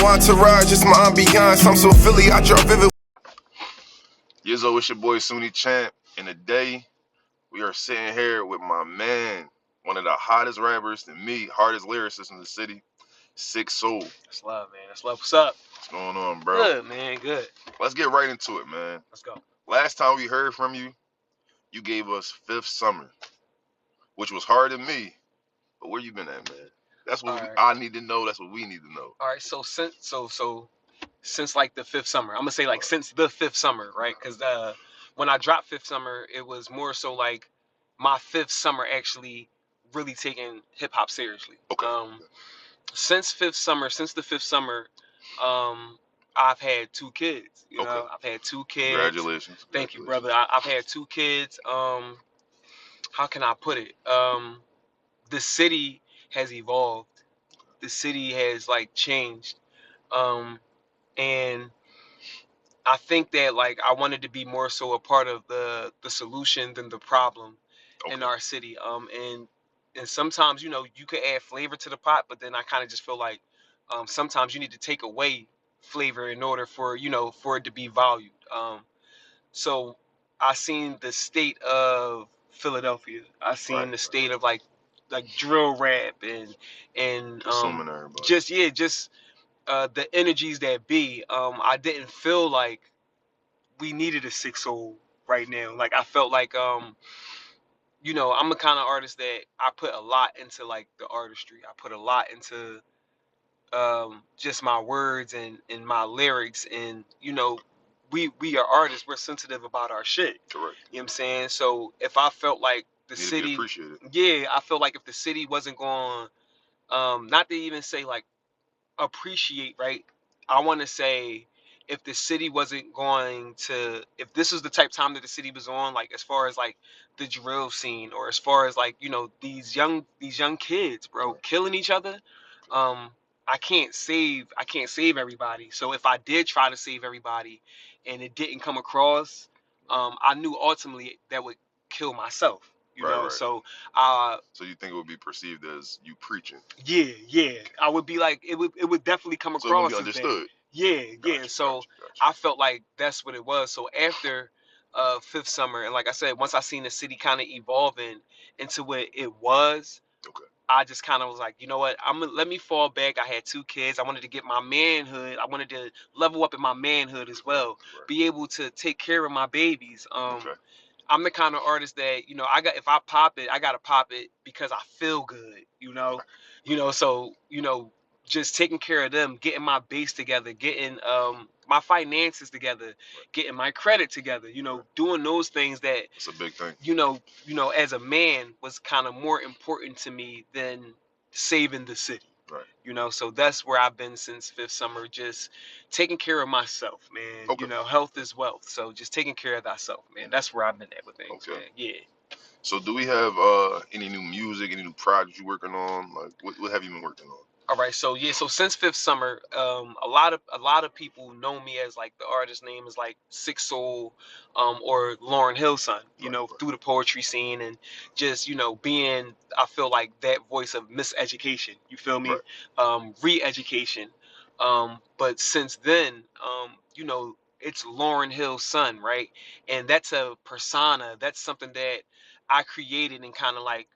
entourage, it's my ambiance. I'm so Philly, I drop vivid. Yizzo, it's your boy Sunni Champ, and today we are sitting here with my man, one of the hottest rappers and me, hardest lyricists in the city, Sic Soul. That's love, man. That's love. What's up? What's going on, bro? Good, man. Good. Let's get right into it, man. Let's go. Last time we heard from you, you gave us Fifth Summer, which was hard to me, but where you been at, man? That's what I need to know. That's what we need to know. All right. So since like the fifth summer, I'm gonna say like since the fifth summer, right? Because when I dropped Fifth Summer, it was more so like my fifth summer actually really taking hip hop seriously. Okay. Since the fifth summer, I've had two kids. You know, I've had two kids. Congratulations. Thank you, brother. I've had two kids. How can I put it? The city has evolved. The city has like changed. And I think that like I wanted to be more so a part of the solution than the problem in our city. And sometimes, you know, you could add flavor to the pot, but then I kind of just feel like sometimes you need to take away flavor in order for, you know, for it to be valued. So I seen the state of Philadelphia. I seen the state of like drill rap and just the energies that be. I didn't feel like we needed a Sic Soul right now. Like I felt like you know, I'm the kind of artist that I put a lot into like the artistry. I put a lot into just my words and my lyrics, and you know, we are artists. We're sensitive about our shit. Correct. You know what I'm saying? So if I felt like the city, I felt like if the city wasn't going, not to even say like appreciate, right? I want to say if the city wasn't going to, if this was the type of time that the city was on, like as far as like the drill scene, or as far as like, you know, these young kids, bro, killing each other. I can't save everybody. So if I did try to save everybody and it didn't come across, I knew ultimately that would kill myself. You know, so so you think it would be perceived as you preaching? Yeah. I would be like, it would definitely come across. So it would be understood. Yeah. So I felt like that's what it was. So after Fifth Summer, and like I said, once I seen the city kind of evolving into what it was, I just kind of was like, you know what, let me fall back. I had two kids. I wanted to get my manhood. I wanted to level up in my manhood as well. Be able to take care of my babies. I'm the kind of artist that, you know, if I pop it, I gotta pop it because I feel good, you know. So, you know, just taking care of them, getting my base together, getting my finances together, getting my credit together, you know, doing those things that, it's a big thing. You know, as a man was kind of more important to me than saving the city. Right. You know, so that's where I've been since Fifth Summer, just taking care of myself, man. You know, health is wealth. So just taking care of thyself, man. That's where I've been at with things, man. Yeah. So do we have any new music, any new projects you working on? Like what have you been working on? All right, so yeah, so since Fifth Summer, a lot of people know me as like the artist name is like Sic Soul, or Lauryn Hill son, you know, through the poetry scene, and just, you know, being, I feel like that voice of miseducation, you feel me, re-education, but since then, you know, it's Lauryn Hill's son, right, and that's a persona, that's something that I created and kind of like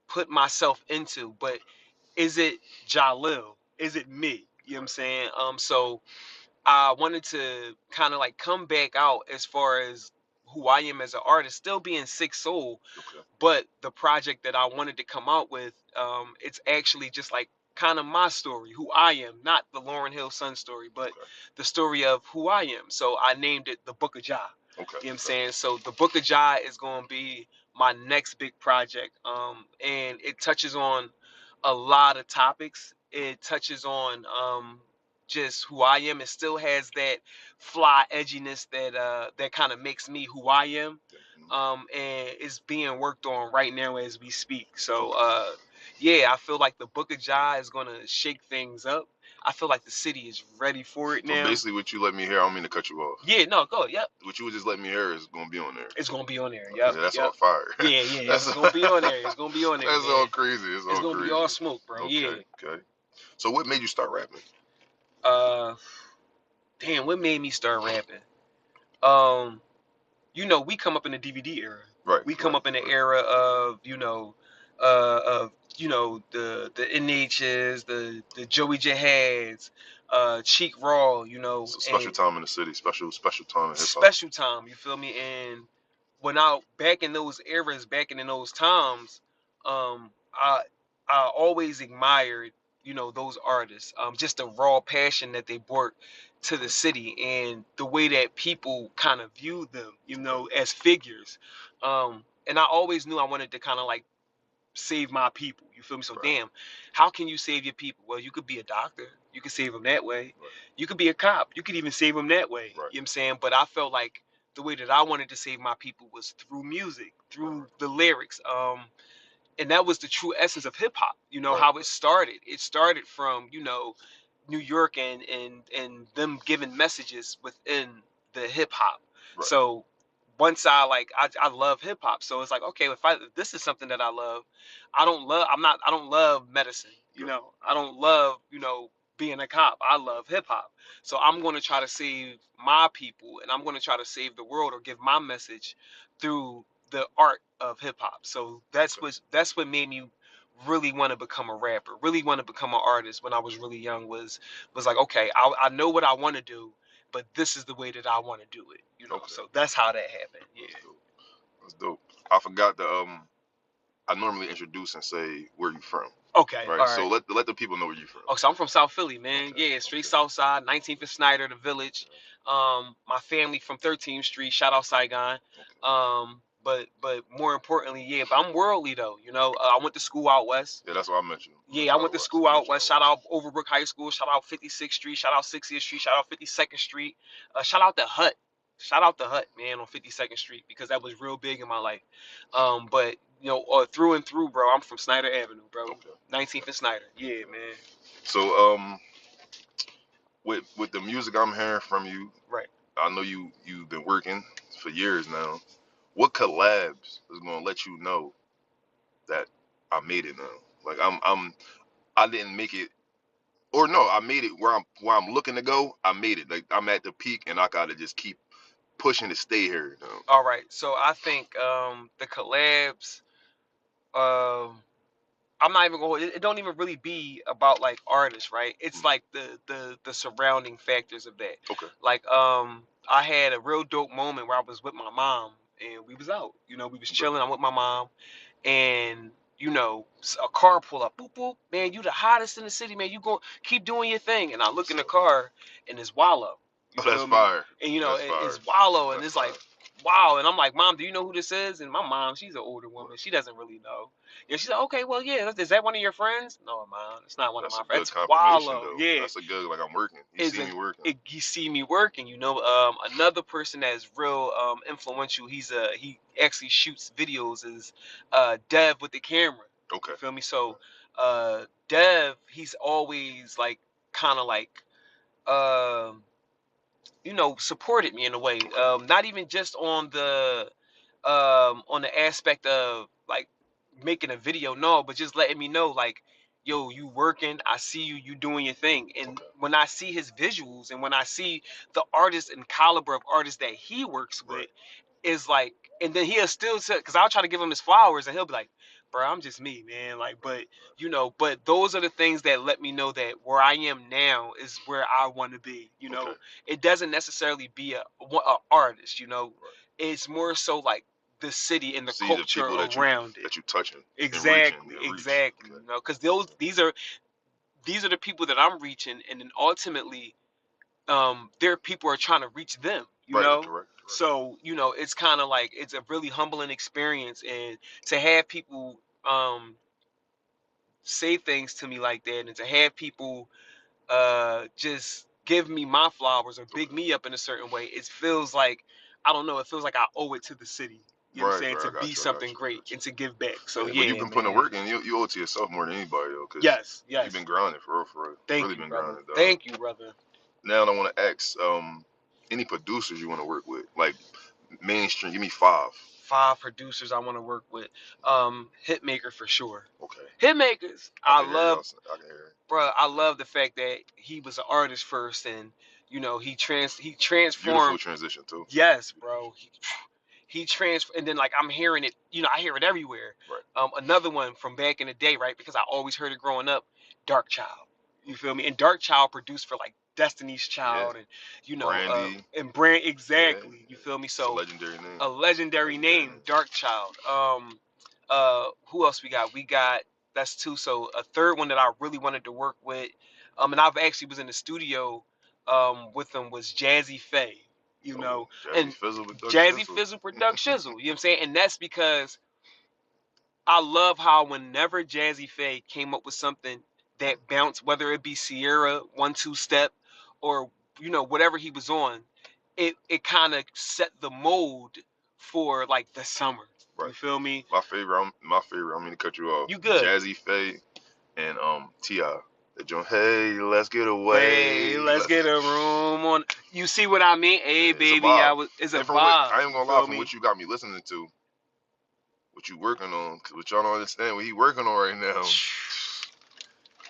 put myself into, but is it Jalil? Is it me? You know what I'm saying? So I wanted to kind of like come back out as far as who I am as an artist, still being Sic Soul, but the project that I wanted to come out with, it's actually just like kind of my story, who I am, not the Lauryn Hill son story, but the story of who I am. So I named it The Book of Jah. You know what I'm saying? So The Book of Jah is going to be my next big project, and it touches on a lot of topics. It touches on just who I am. It still has that fly edginess that kind of makes me who I am, and it's being worked on right now as we speak. So yeah, I feel like The Book of Jah is gonna shake things up. I feel like the city is ready for it now. So basically, what you let me hear, I don't mean to cut you off. Yeah, no, go. Yep. What you would just let me hear is gonna be on there. It's gonna be on there. Yep. That's all fire. Yeah. It's gonna be on there. It's gonna be on there. That's all crazy. It's gonna be all smoke, bro. Yeah. Okay. So what made you start rapping? Damn, what made me start rapping? We come up in the DVD era. Right. We come up in the era of, of the NHs, the Joey Jihads, Cheek Raw, It's a special and time in the city, special time in hip hop. special time. You feel me? And when I back in those eras, back in those times, I always admired those artists, just the raw passion that they brought to the city and the way that people kind of viewed them, as figures. And I always knew I wanted to kind of like save my people. You feel me? So Right. damn, how can you save your people? Well, you could be a doctor. You could save them that way. Right. You could be a cop. You could even save them that way. Right. You know what I'm saying? But I felt like the way that I wanted to save my people was through music, through the lyrics. And that was the true essence of hip hop. Right. How it started. It started from, New York and them giving messages within the hip hop. Right. So once I love hip hop. So it's like, okay, if this is something that I love, I don't love medicine, I don't love, being a cop. I love hip hop. So I'm going to try to save my people and I'm going to try to save the world or give my message through the art of hip hop. So that's what made me really want to become a rapper, really want to become an artist when I was really young was like, okay, I know what I want to do, but this is the way that I want to do it, Okay. So that's how that happened. Yeah. That's dope. I forgot to I normally introduce and say where you from. Okay. Right. All So right. let the people know where you from. Oh, so I'm from South Philly, man. Okay. Yeah, straight South Side, 19th and Snyder, the Village. My family from 13th Street. Shout out Saigon. Okay. But more importantly, yeah. But I'm worldly though. I went to school out west. Yeah, that's what I mentioned. Yeah, I went to school out west. Shout out Overbrook High School. Shout out 56th Street. Shout out 60th Street. Shout out 52nd Street. Shout out the Hut. Shout out the Hut, man, on 52nd Street because that was real big in my life. But through and through, bro, I'm from Snyder Avenue, bro. Okay. 19th and Snyder. Yeah, man. So with the music I'm hearing from you, Right. I know you've been working for years now. What collabs is gonna let you know that I made it now? Like I didn't make it, or no, I made it where I'm looking to go. I made it. Like I'm at the peak, and I gotta just keep pushing to stay here. All right. So I think the collabs, um I'm not even going. It don't even really be about like artists, right? It's like the surrounding factors of that. Okay. Like I had a real dope moment where I was with my mom and we was out. We was chilling. I'm with my mom, and a car pull up. Boop boop. Man, you the hottest in the city, man. You go keep doing your thing. And I look in the car, and it's Wallow. You that's feel me? fire. And That's it's Wallow, and That's it's like, wow. And I'm like, Mom, do you know who this is? And my mom, she's an older woman. She doesn't really know. Yeah, she's like, okay, well, yeah. Is that one of your friends? No, Mom, it's not one of my friends. That's a good Wallow. confirmation, though. Yeah. That's a good, like, I'm working. You see me working. You see me working. Another person that's real influential. He actually shoots videos. Is Dev with the camera. Okay. You feel me? So Dev, he's always like kind of like supported me in a way. Not even just on the aspect of like making a video, no, but just letting me know like, yo, you working, I see you doing your thing. And when I see his visuals and when I see the artists and caliber of artists that he works with, is like, and then he'll still say, because I'll try to give him his flowers and he'll be like, bro, I'm just me, man. Like, but those are the things that let me know that where I am now is where I want to be. It doesn't necessarily be a artist. It's more so like the city and the culture around it that you touching. Exactly. Because these are the people that I'm reaching, and then ultimately, their people are trying to reach them. Correct. So it's kind of like it's a really humbling experience, and to have people say things to me like that, and to have people just give me my flowers or big me up in a certain way, it feels like, I don't know, it feels like I owe it to the city. You know what I'm saying? To be something great and to give back. So yeah, you've been putting work in. You owe it to yourself more than anybody, though. Yes. You've been grinding for real. Thank really you, been brother. grinding, dog. Thank you, brother. Now I want to ask, any producers you want to work with, like mainstream. Give me 5. 5 producers I want to work with. Hitmaker for sure. Okay. Hitmakers. I can hear it. Bro, I love the fact that he was an artist first, and he Beautiful transformed. transition too. Yes, bro. He transferred, and then like I'm hearing it. I hear it everywhere. Right. Another one from back in the day, right? Because I always heard it growing up. Dark Child. You feel me? And Dark Child produced for like Destiny's Child, and Brandy. and Brand, exactly. Yeah. You feel me? It's a So legendary name. a legendary name, Dark Child. Who else we got? We got, that's 2. So a third one that I really wanted to work with, and I've actually was in the studio with them, was Jazzy Faye. Jazzy Fizzle with Duck Jazzy Shizzle. Fizzle Product Shizzle. You know what I'm saying? And that's because I love how whenever Jazzy Faye came up with something that bounced, whether it be Sierra 1-2 step or whatever he was on, it kind of set the mold for like the summer. Right. You feel me? My favorite. I mean to cut you off. You good? Jazzy Faye and T.I. The joint. Hey, let's get away. Hey, let's get a room on. You see what I mean? Hey, Yeah, baby, it's a Different vibe. I ain't gonna lie, from what you got me listening to, what you working on, cause what y'all don't understand, what he working on right now,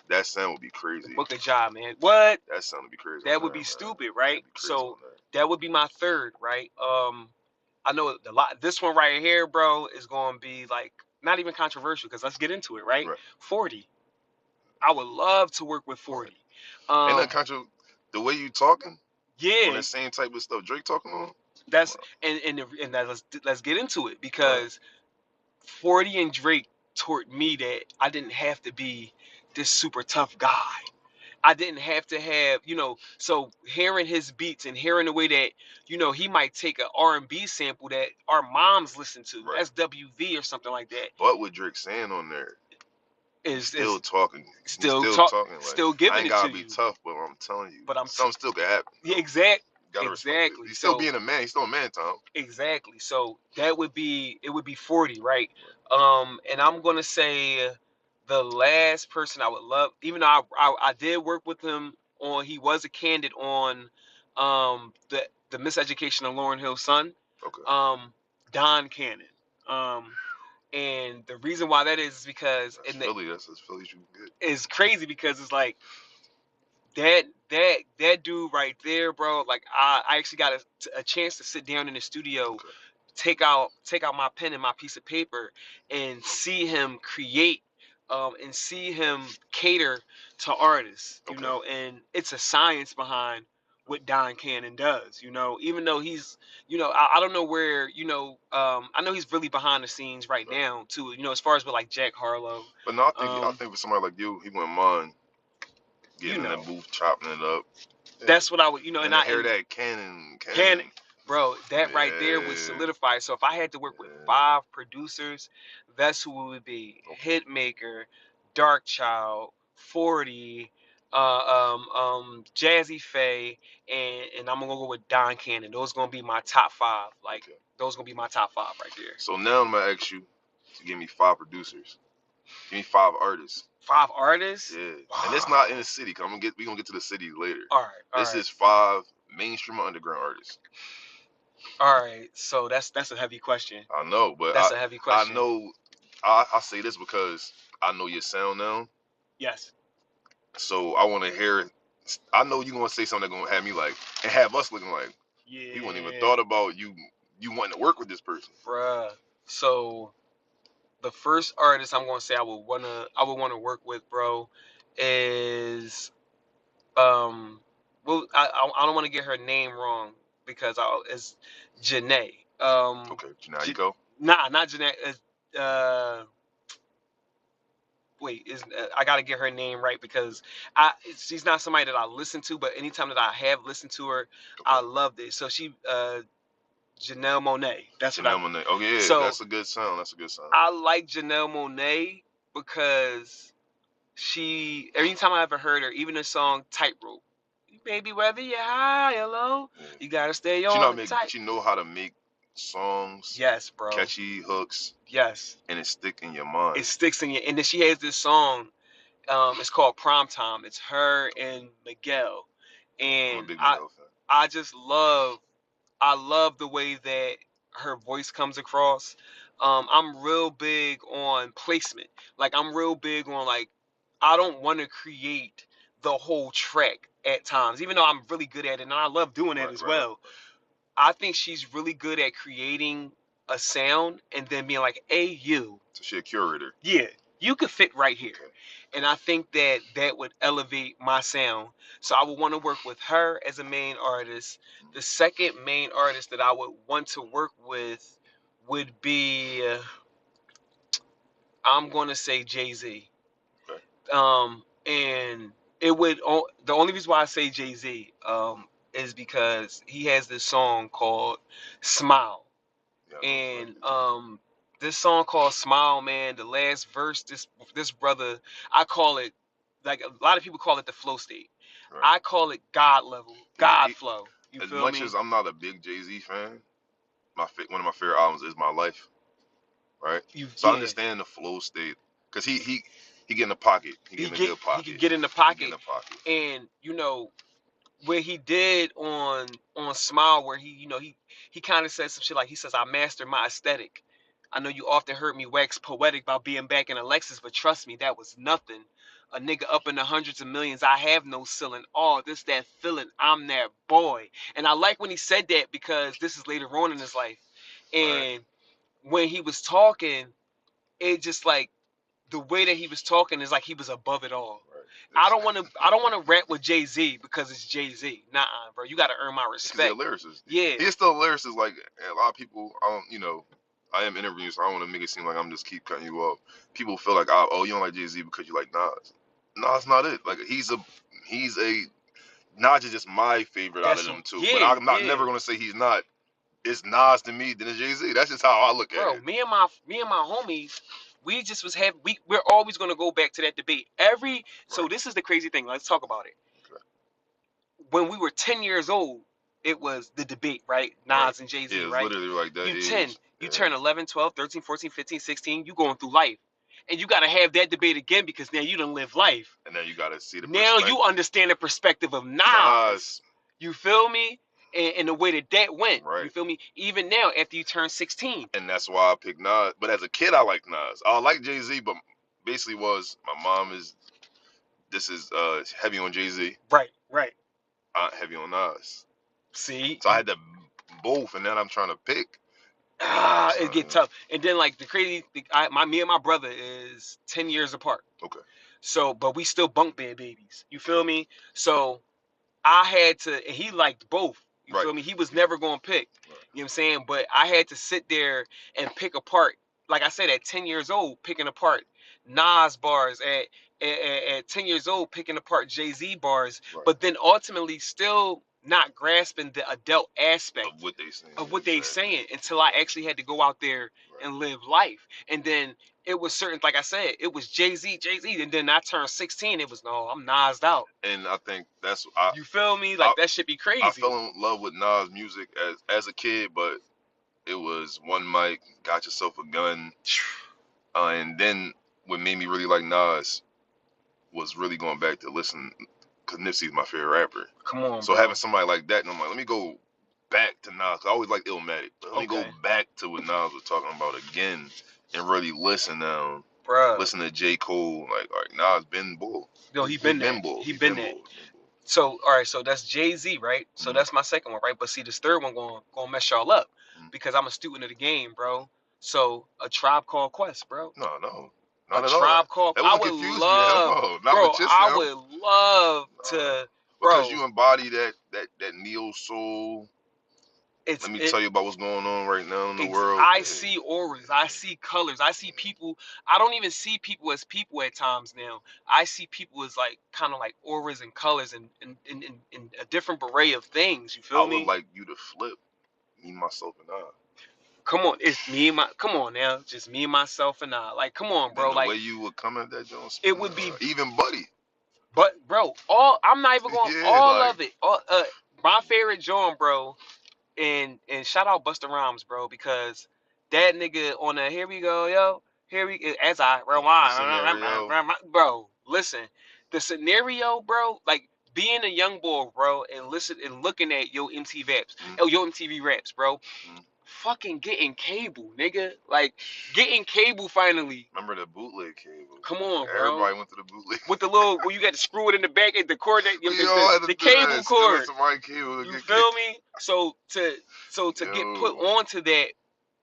that sound would be crazy. Book a job, man. What? That sound would be crazy. That would be stupid, right? So that would be my third, right? I know a lot. This one right here, bro, is going to be like not even controversial, because let's get into it, right? 40. I would love to work with 40. Ain't that the way you talking? Yeah. On the same type of stuff Drake talking on. That's and let's get into it, because 40 and Drake taught me that I didn't have to be this super tough guy. I didn't have to have, so hearing his beats and hearing the way that, he might take an R&B sample that our moms listen to, SWV or something like that. But what Drake's saying on there is still talking. Still talking. Like, still giving I ain't it gotta to be you. tough, but I'm telling you, but something still could happen. Yeah, exactly. He's still being a man. He's still a man, Tom. Exactly. So it would be 40, right? And I'm gonna say the last person I would love, even though I did work with him on, he was a candidate on the Miseducation of Lauryn Hill's son. Okay. Don Cannon. And the reason why that is because that's Philly you good. It's crazy, because it's like that dude right there, bro. Like I actually got a chance to sit down in the studio, take out my pen and my piece of paper, and see him create, and see him cater to artists, and it's a science behind what Don Cannon does, even though he's, I don't know where, I know he's really behind the scenes right now too, as far as with like Jack Harlow. But no, I think for somebody like you, he wouldn't mind getting in the booth, chopping it up. That's what I would, and I hear that cannon, bro. That right there would solidify. So if I had to work with 5 producers, that's who it would be: Hitmaker, Dark Child, 40, Jazzy Faye, and I'm gonna go with Don Cannon. Those gonna be my top 5. Like those gonna be my top 5 right there. So now I'm gonna ask you to give me 5 producers. Give me 5 artists. 5 artists? Yeah. Wow. And it's not in the city. We're gonna get to the city later. All right. This is 5 mainstream or underground artists. All right. So that's a heavy question. I know, but that's a heavy question. I know. I say this because I know your sound now. Yes. So I want to hear. I know you're gonna say something that's gonna have me like, and have us looking like, you wouldn't even thought about you wanting to work with this person, bruh. So the first artist I'm gonna say I would wanna work with, bro, is well, I don't want to get her name wrong, because it's Janae. Okay, Janae, go. Nah, not Janae. Wait, I gotta get her name right, because she's not somebody that I listen to, but anytime that I have listened to her, I loved it. So she Janelle Monáe. That's Janelle Monáe. Oh yeah, so that's a good sound. I like Janelle Monáe because anytime I ever heard her, even the song Tightrope, baby, whether you're high or low, you gotta stay on tight. She know how to make songs. Yes, bro. Catchy hooks. Yes. And it stick in your mind. It sticks in your. And then she has this song. It's called Prom Time. It's her and Miguel, and I just love the way that her voice comes across. I'm real big on placement. Like I'm real big on like I don't want to create the whole track at times, even though I'm really good at it and I love doing that as well. I think she's really good at creating a sound and then being like, "Hey, you." So she a curator. Yeah, you could fit right here. Okay. And I think that that would elevate my sound. So I would want to work with her as a main artist. The second main artist that I would want to work with would be, I'm going to say Jay-Z. Okay. And it would, the only reason why I say Jay-Z is because he has this song called Smile. Yeah, and this song called Smile, man, the last verse, this brother, I call it, like a lot of people call it the flow state. Right. I call it God level, God flow. You feel me? As much as I'm not a big Jay-Z fan, one of my favorite albums is My Life, right? So I understand the flow state, because he get in the pocket. He get in a good pocket. He can get in the pocket. And, you know, where he did on Smile, where he kind of said some shit like, he says, "I mastered my aesthetic. I know you often heard me wax poetic about being back in a Lexus, but trust me, that was nothing. A nigga up in the hundreds of millions, I have no ceiling. Oh, this that feeling, I'm that boy." And I like when he said that because this is later on in his life. And when he was talking, it just like, the way that he was talking is like he was above it all. Right. I don't want to rap with Jay-Z because it's Jay-Z. Nah, bro, you got to earn my respect. He's a lyricist. Yeah, he's still a lyricist. Like a lot of people, I am interviewing, so I don't want to make it seem like I'm just keep cutting you off. People feel like, oh, you don't like Jay-Z because you like Nas. Nas not it. Like he's a Nas is just my favorite out of them two. Yeah, but I'm not never gonna say he's not. It's Nas to me, then it's Jay-Z. That's just how I look at it. Bro, me and my homies, we just was we're always gonna go back to that debate. So this is the crazy thing. Let's talk about it. Okay. When we were 10 years old, it was the debate, right? Nas and Jay-Z, yeah, right? Literally like that. You 10, you turn 11, 12, 13, 14, 15, 16, you going through life. And you got to have that debate again because now you done live life. And now you got to see the now you understand the perspective of Nas. You feel me? And the way that went. Right. You feel me? Even now, after you turn 16. And that's why I picked Nas. But as a kid, I like Nas. I like Jay-Z, but basically was my mom is heavy on Jay-Z. Right. Aunt heavy on Nas. See? So I had to both, and then I'm trying to pick. It get tough. And then like the crazy, me and my brother is 10 years apart. Okay. So, but we still bunk bed babies. You feel me? So I had to, and he liked both. You feel me? He was never going to pick. Right. You know what I'm saying? But I had to sit there and pick apart. Like I said, at 10 years old, picking apart Nas bars. At 10 years old, picking apart Jay-Z bars. Right. But then ultimately still not grasping the adult aspect of what they saying until I actually had to go out there and live life. And then it was certain, like I said, it was Jay-Z, and then I turned 16, it was, no, I'm Nas'd out. And I think that's you feel me? Like that should be crazy. I fell in love with Nas music as a kid, but it was one mic, got yourself a gun, and then what made me really like Nas was really going back to listen, because Nipsey's my favorite rapper. Come on, so bro. Having somebody like that, and I'm like, let me go back to Nas. I always liked Illmatic, but let me go back to what Nas was talking about again and really listen now. Bruh. Listen to J. Cole, like, all right, Nas been bull. Yo, he been there. He been there. So, all right, so that's Jay-Z, right? So that's my second one, right? But see, this third one gonna mess y'all up because I'm a student of the game, bro. So, A Tribe Called Quest, bro. No. Not a Tribe Called Quest. I would love, bro. I would love to, bro. Because you embody that neo soul. Let me tell you about what's going on right now in the world. I see auras. I see colors. I see people. I don't even see people as people at times now. I see people as like kind of like auras and colors and a different array of things. You feel me? I would like you to flip me, myself, and I. Come on, it's me and come on now, just me and myself and I. Like, come on, bro. And the way you would come at that, Jones. It would be even Buddy. But bro, I'm not even going of it. My favorite John, bro. And shout out Busta Rhymes, bro, because that nigga on the here we go, yo, as I rewind, bro. Listen, the scenario, bro, like being a young boy, bro, and looking at Yo MTV raps, bro. fucking getting cable, nigga. Like getting cable finally. Remember the bootleg cable? Come on, bro. Everybody went to the bootleg. With the little, where you got to screw it in the back at the cord, We all had to the do cable that. Stealing cord. somebody's cable to You get feel cable. me? So to get put Yo. onto that,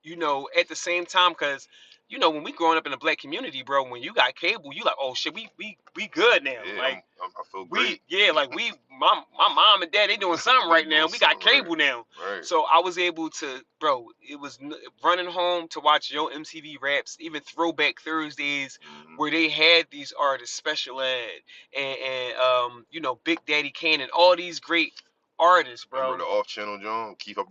you know, at the same time, cause you know when we growing up in the black community, bro, when you got cable, you like, oh shit, we good now. Yeah, Like I feel we, great. yeah, like my mom and dad, they doing something They right now. doing We got something right. cable now. Right. So I was able to, bro. It was running home to watch Yo MTV Raps, even Throwback Thursdays, Mhm. where they had these artists, Special Ed and you know Big Daddy Kane and all these great artists, bro. Remember the off-channel John? Keep him up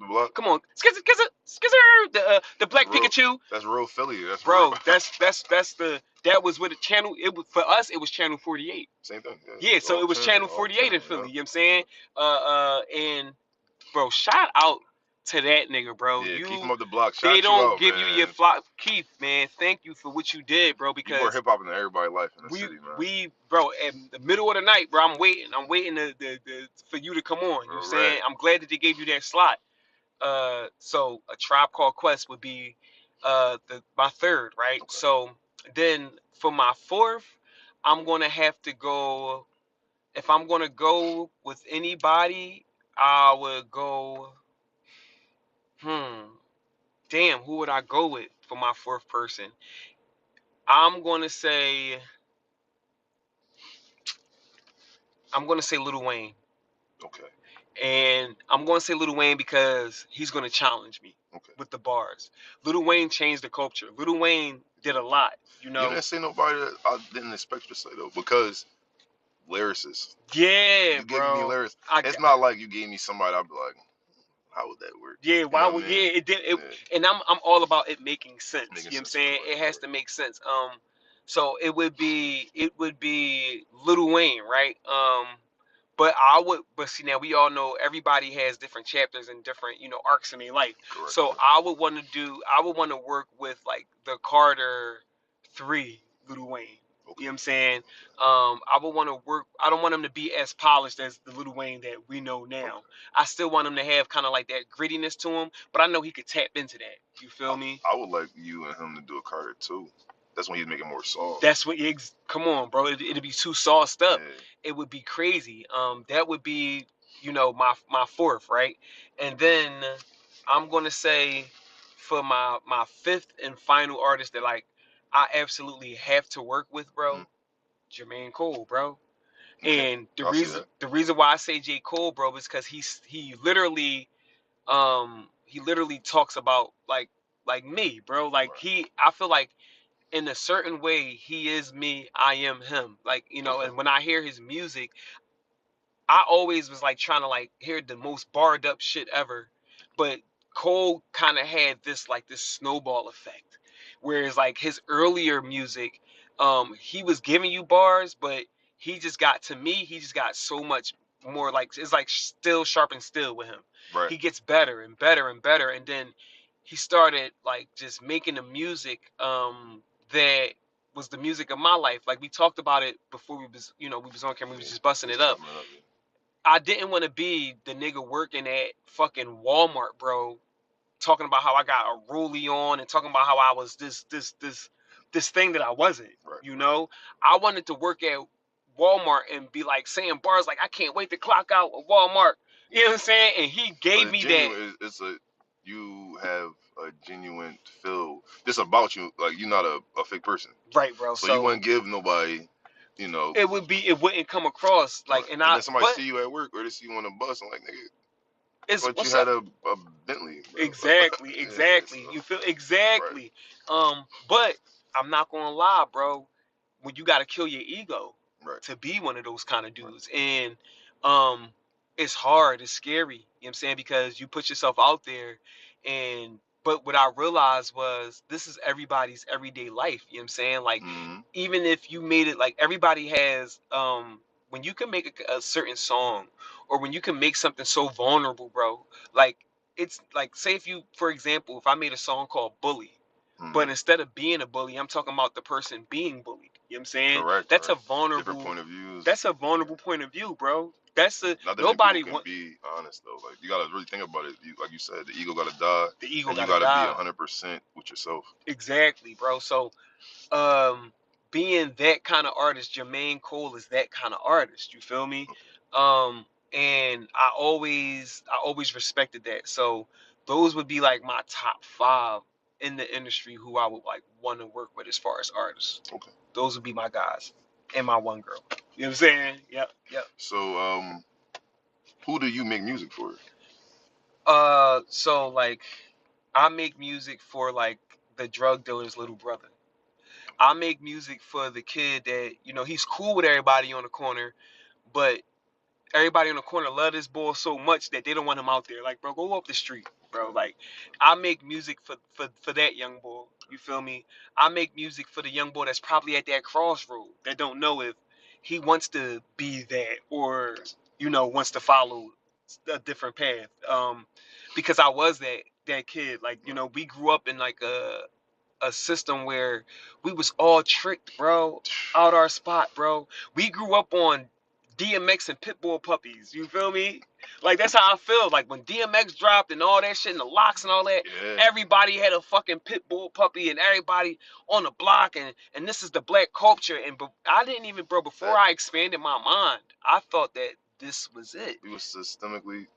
the block. Come on, skizzer, the Black Real, Pikachu, that's real Philly. That's bro. real. That was with the channel. It was for us. It was channel 48. Same thing. Yeah, so it was channel 48 in Philly. You know what I'm saying? And bro, shout out to that nigga, bro. Yeah, keep him You up the block. They Shout you don't out, give you your man. flop, Keith, man. Thank you for what you did, bro. You brought Because hip hop into everybody's life in the we city, man. bro, in the middle of the night, bro. I'm waiting for you to come on. You know what I'm saying? I'm glad that they gave you that slot. So a Tribe Called Quest would be my third, right? Okay. So then for my fourth, I'm gonna have to go. If I'm gonna go with anybody, I would go. Damn, who would I go with for my fourth person? I'm gonna say. I'm gonna say Lil Wayne. Okay. And I'm going to say Lil Wayne because he's going to challenge me with the bars. Lil Wayne changed the culture. Lil Wayne did a lot, you know. You didn't say nobody that I didn't expect you to say though, because lyricist. Yeah, You bro. gave me lyrics. It's not like you gave me somebody I'd be like, how would that work? Yeah, why would? Yeah, it did. And I'm all about it making sense. You know what I'm saying? It has to make sense. So it would be Lil Wayne, right? But see, now we all know everybody has different chapters and different, you know, arcs in their life. Correct. So I would want to work with like the Carter 3 Lil Wayne. You know what I'm saying? I would want to work. I don't want him to be as polished as the Lil Wayne that we know now. I still want him to have kind of like that grittiness to him, but I know he could tap into that. You feel me? I would like you and him to do a Carter too. That's when he's making more soft. That's what. Come on, bro. It'd be too sauced up. Yeah. It would be crazy. That would be, you know, my fourth, right? And then I'm gonna say for my fifth and final artist that like I absolutely have to work with, bro. Jermaine Cole, bro. Okay. And the reason why I say J. Cole, bro, is because he literally talks about like me, bro. Like I feel like in a certain way he is me, I am him. Like, you know, and when I hear his music, I always was like trying to like hear the most barred up shit ever. But Cole kind of had this like this snowball effect. Whereas like his earlier music, he was giving you bars, but he just got so much more like it's like still sharp and still with him. Right. He gets better and better and better. And then he started like just making the music that was the music of my life. Like we talked about it before we was on camera, we was just busting it up. I didn't want to be the nigga working at fucking Walmart, bro, talking about how I got a rollie on and talking about how I was this thing that I wasn't. You know, I wanted to work at Walmart and be like saying bars like I can't wait to clock out at Walmart. You know what I'm saying? And he gave me that. You have a genuine feel just about you, like you're not a fake person. Right, bro. So you wouldn't give nobody, you know. It wouldn't come across like, and then somebody see you at work or they see you on the bus and like, nigga, but you had a Bentley. Bro. Exactly. Yeah, so, you feel exactly. Right. But I'm not gonna lie, bro. When you gotta kill your ego to be one of those kind of dudes, and it's hard, it's scary. You know what I'm saying? Because you put yourself out there, but what I realized was this is everybody's everyday life. You know what I'm saying? Like, even if you made it, like everybody has, when you can make a certain song, or when you can make something so vulnerable, bro. Like it's like, say if you, for example, if I made a song called Bully, But instead of being a bully, I'm talking about the person being bullied. You know what I'm saying? Correct. That's a Different vulnerable point of views. That's a vulnerable point of view, bro. That's a Not that nobody people can be honest though. Like you gotta really think about it. You, like you said, the ego gotta die. The ego and you gotta gotta die. be 100% with yourself. Exactly, bro. So being that kind of artist, Jermaine Cole is that kind of artist. You feel me? And I always respected that. So those would be like my top 5 in the industry who I would like want to work with as far as artists. Okay. Those would be my guys and my one girl. You know what I'm saying? Yep. So who do you make music for? So like I make music for like the drug dealer's little brother. I make music for the kid that, he's cool with everybody on the corner, but everybody on the corner love this boy so much that they don't want him out there. Like, bro, go up the street, bro. Like, I make music for that young boy. You feel me? I make music for the young boy that's probably at that crossroad that don't know if he wants to be that or, wants to follow a different path. Because I was that kid. Like, we grew up in like a system where we was all tricked, bro, out our spot, bro. We grew up on DMX and Pitbull puppies. You feel me? Like that's how I feel. Like when DMX dropped and all that shit and the locks and all that, everybody had a fucking Pitbull puppy and everybody on the block and this is the black culture. And I didn't even, bro, before I expanded my mind, I thought that this was it. We was systemically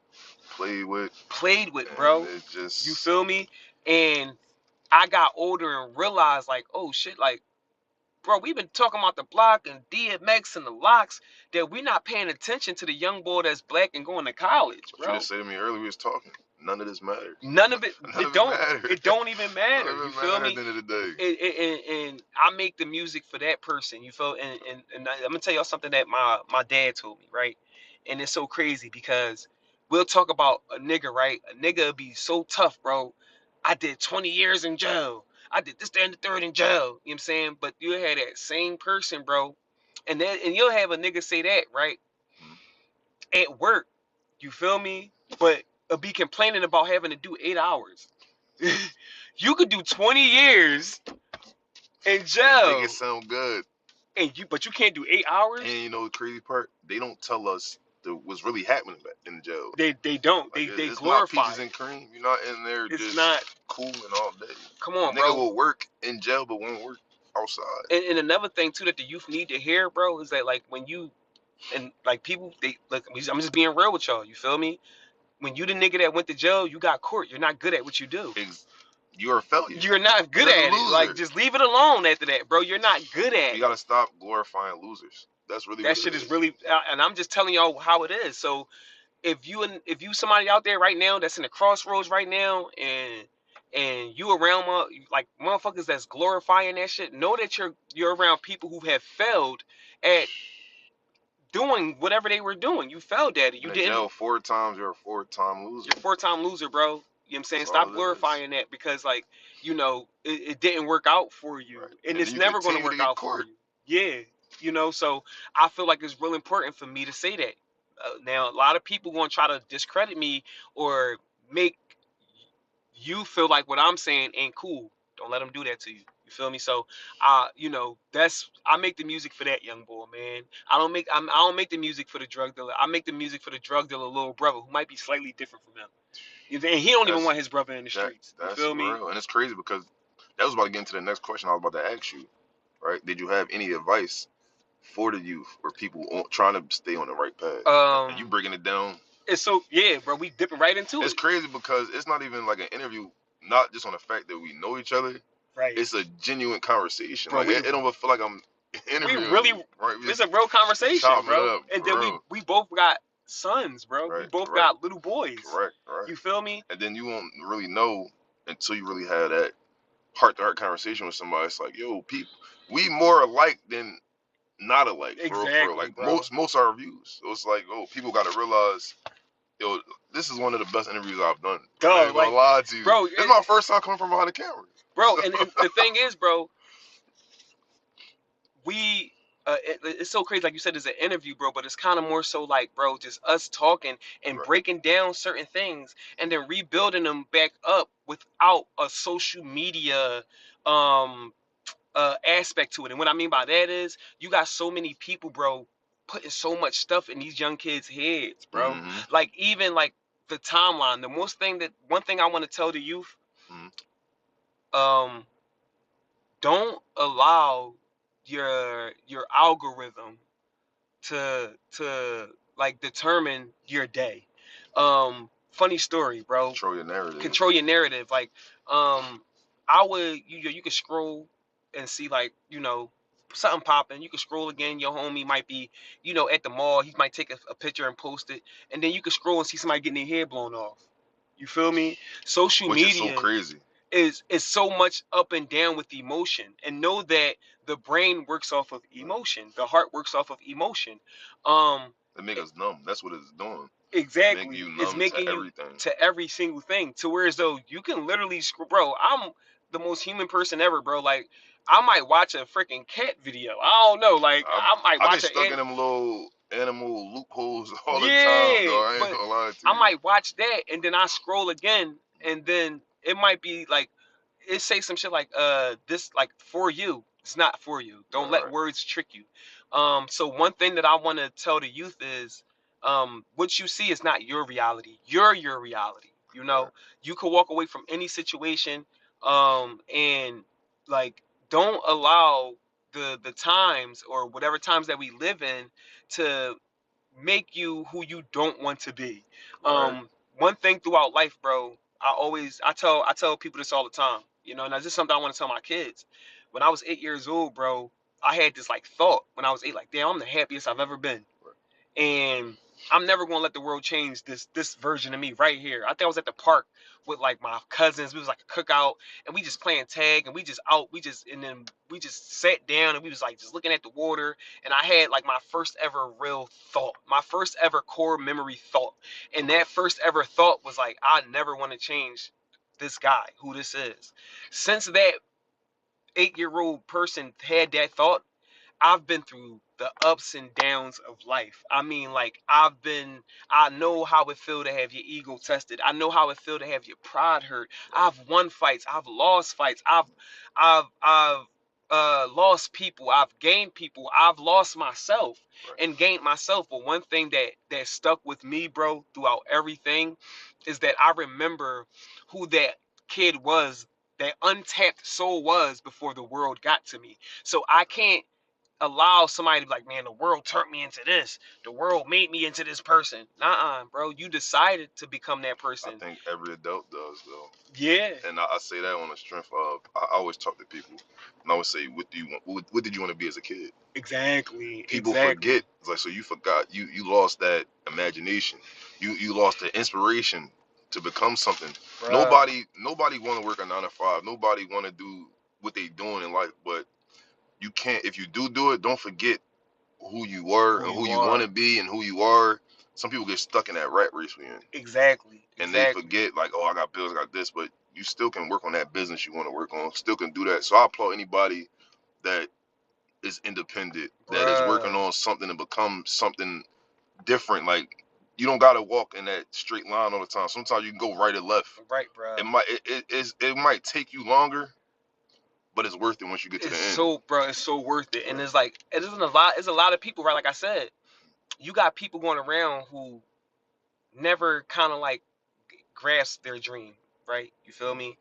played with, bro. It just, you feel me? And I got older and realized like, oh shit, like, bro, we've been talking about the block and DMX and the locks that we're not paying attention to the young boy that's black and going to college, bro. You just said to me earlier, we was talking. None of this matters. None of it. It don't even matter. You feel me? At the end of the day. And I make the music for that person. You feel? And I'm gonna tell y'all something that my dad told me, right? And it's so crazy because we'll talk about a nigga, right? A nigga be so tough, bro. I did 20 years in jail. I did this, that, and the third in jail. You know what I'm saying? But you had that same person, bro. And you'll have a nigga say that, right? At work. You feel me? But be complaining about having to do 8 hours. You could do 20 years in jail. Make it sound good. But you can't do 8 hours? And you know the crazy part? They don't tell us what's really happening in jail. They don't. Like, they glorify. It's not peaches and cream. You're not in there just not cooling all day. Come on, nigga bro. Will work in jail but won't work outside. And another thing too that the youth need to hear, bro, is that like when you and like people, they look. I'm just being real with y'all. You feel me? When you the nigga that went to jail, you got court. You're not good at what you do. You're a failure. You're not good at it. Like just leave it alone after that, bro. You're not good at it. You gotta stop glorifying losers. That's really that shit is really. And I'm just telling y'all how it is. So if you somebody out there right now that's in the crossroads right now and you around like motherfuckers that's glorifying that shit, know that you're around people who have failed at doing whatever they were doing. You failed at it. You didn't. Jail 4 times, you're a 4-time loser. You're a 4-time loser, bro. You know what I'm saying? Stop glorifying that because like, it didn't work out for you. Right. And it's never going to work out for you. Yeah. So I feel like it's real important for me to say that. Now, a lot of people going to try to discredit me or make you feel like what I'm saying ain't cool. Don't let them do that to you. You feel me? So, I make the music for that young boy, man. I don't make the music for the drug dealer. I make the music for the drug dealer little brother who might be slightly different from him. And he don't even want his brother in the streets. You feel me? Real. And it's crazy because that was about to get into the next question I was about to ask you. Right? Did you have any advice for the youth or people trying to stay on the right path? And you breaking it down. It's so, yeah, bro, we dipping right into it. It's crazy because it's not even like an interview, not just on the fact that we know each other. Right. It's a genuine conversation. Bro, like it don't feel like I'm interviewing. Right? It's a real conversation, bro. And then we both got sons, bro. Right, we both got little boys. Right. You feel me? And then you won't really know until you really have that heart-to-heart conversation with somebody. It's like, yo, people, we more alike than not alike. Exactly, for real. Like bro. most are reviews. So it's like, oh, people got to realize, yo, this is one of the best interviews I've done. I ain't gonna lie to you, bro. This is my first time coming from behind the camera, bro. And the thing is, bro, we it's so crazy. Like you said, it's an interview, bro, but it's kind of more so like, bro, just us talking and Right. breaking down certain things and then rebuilding them back up without a social media um aspect to it. And what I mean by that is you got so many people, bro, putting so much stuff in these young kids' heads, bro. Mm-hmm. Like even like the timeline. One thing I want to tell the youth, Mm-hmm. um, don't allow your algorithm to like determine your day. Funny story, bro. Control your narrative. Control your narrative. Like, I would you could scroll and see like something popping. You could scroll again. Your homie might be at the mall. He might take a picture and post it, and then you could scroll and see somebody getting their hair blown off. You feel me? Social Which is so media crazy. is so much up and down with emotion, and know that the brain works off of emotion, the heart works off of emotion. um It make us numb. That's what it's doing. Make exactly, you it's numb to making you everything. to every single thing, to where as though you can literally scroll. Bro, I'm the most human person ever, bro. Like, I might watch a freaking cat video, I don't know, like I've I might I've been watch stuck in them little animal loopholes all the time, yeah, though. I ain't but gonna lie to I you. might watch that and then I scroll again, and then it might be like it say some shit like this, like, for you. It's not for you. Don't Right, let right, words trick you. So one thing that I want to tell the youth is what you see is not your reality. You're your reality. right. You could walk away from any situation, and like, don't allow the times or whatever times that we live in to make you who you don't want to be. Right. One thing throughout life, bro, I tell people this all the time. And this is something I want to tell my kids. When I was 8 years old, bro, I had this like thought when I was 8, like, damn, I'm the happiest I've ever been. And I'm never gonna let the world change this version of me right here. I think I was at the park with like my cousins. We was like a cookout, and we just playing tag, and we just sat down and we was like just looking at the water. And I had like my first ever real thought, my first ever core memory thought. And that first ever thought was like, I never want to change this guy, who this is. Since that 8-year-old person had that thought, I've been through the ups and downs of life. I mean, like, I know how it feel to have your ego tested. I know how it feel to have your pride hurt. I've won fights. I've lost fights. I've lost people. I've gained people. I've lost myself Right. and gained myself. But one thing that stuck with me, bro, throughout everything, is that I remember who that kid was, that untapped soul was, before the world got to me. So I can't allow somebody to be like, man, the world turned me into this. The world made me into this person. Nuh-uh, bro. You decided to become that I person. think every adult does, though. Yeah, And I say that on the strength of I always talk to people, and I always say, "What do you want? What did you want to be as a kid?" exactly, People exactly. forget. It's like, so you forgot. You lost that imagination. You lost the inspiration to become something. Bruh, Nobody want to work a 9 to 5. Nobody want to do what they doing in life. But you can't. If you do it, don't forget who you were who and who you you want are. to be and who you are. Some people get stuck in that rat race we're in, Exactly, and they exactly. forget, like, oh, I got bills, I got this, but you still can work on that business you want to work on. Still can do that. So I applaud anybody that is independent, that is working Bruh, on something to become something different. Like, you don't gotta walk in that straight line all the time. Sometimes you can go right or left. right, bruh. It might take you longer, but it's worth it once you get to the end. It's so worth it. And Right. it's like, it isn't a lot, it's a lot of people, right? Like I said, you got people going around who never kind of like grasp their dream, right? You feel me?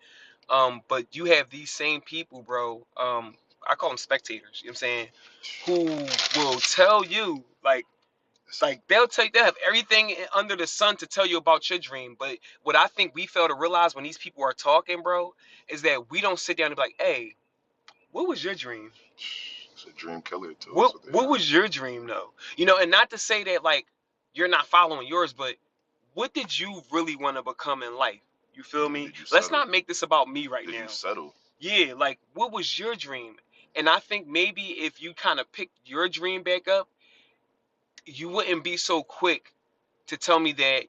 But you have these same people, bro. I call them spectators. You know what I'm saying? Who will tell you like they'll have everything under the sun to tell you about your dream. But what I think we fail to realize when these people are talking, bro, is that we don't sit down and be like, hey, what was your dream? It's a dream killer too. That's What what they what are. was your dream though? And not to say that like you're not following yours, but what did you really want to become in life? You feel me? Did you Let's settle? not make this about me right Did you now. settle? Yeah, like, what was your dream? And I think maybe if you kind of pick your dream back up, you wouldn't be so quick to tell me that,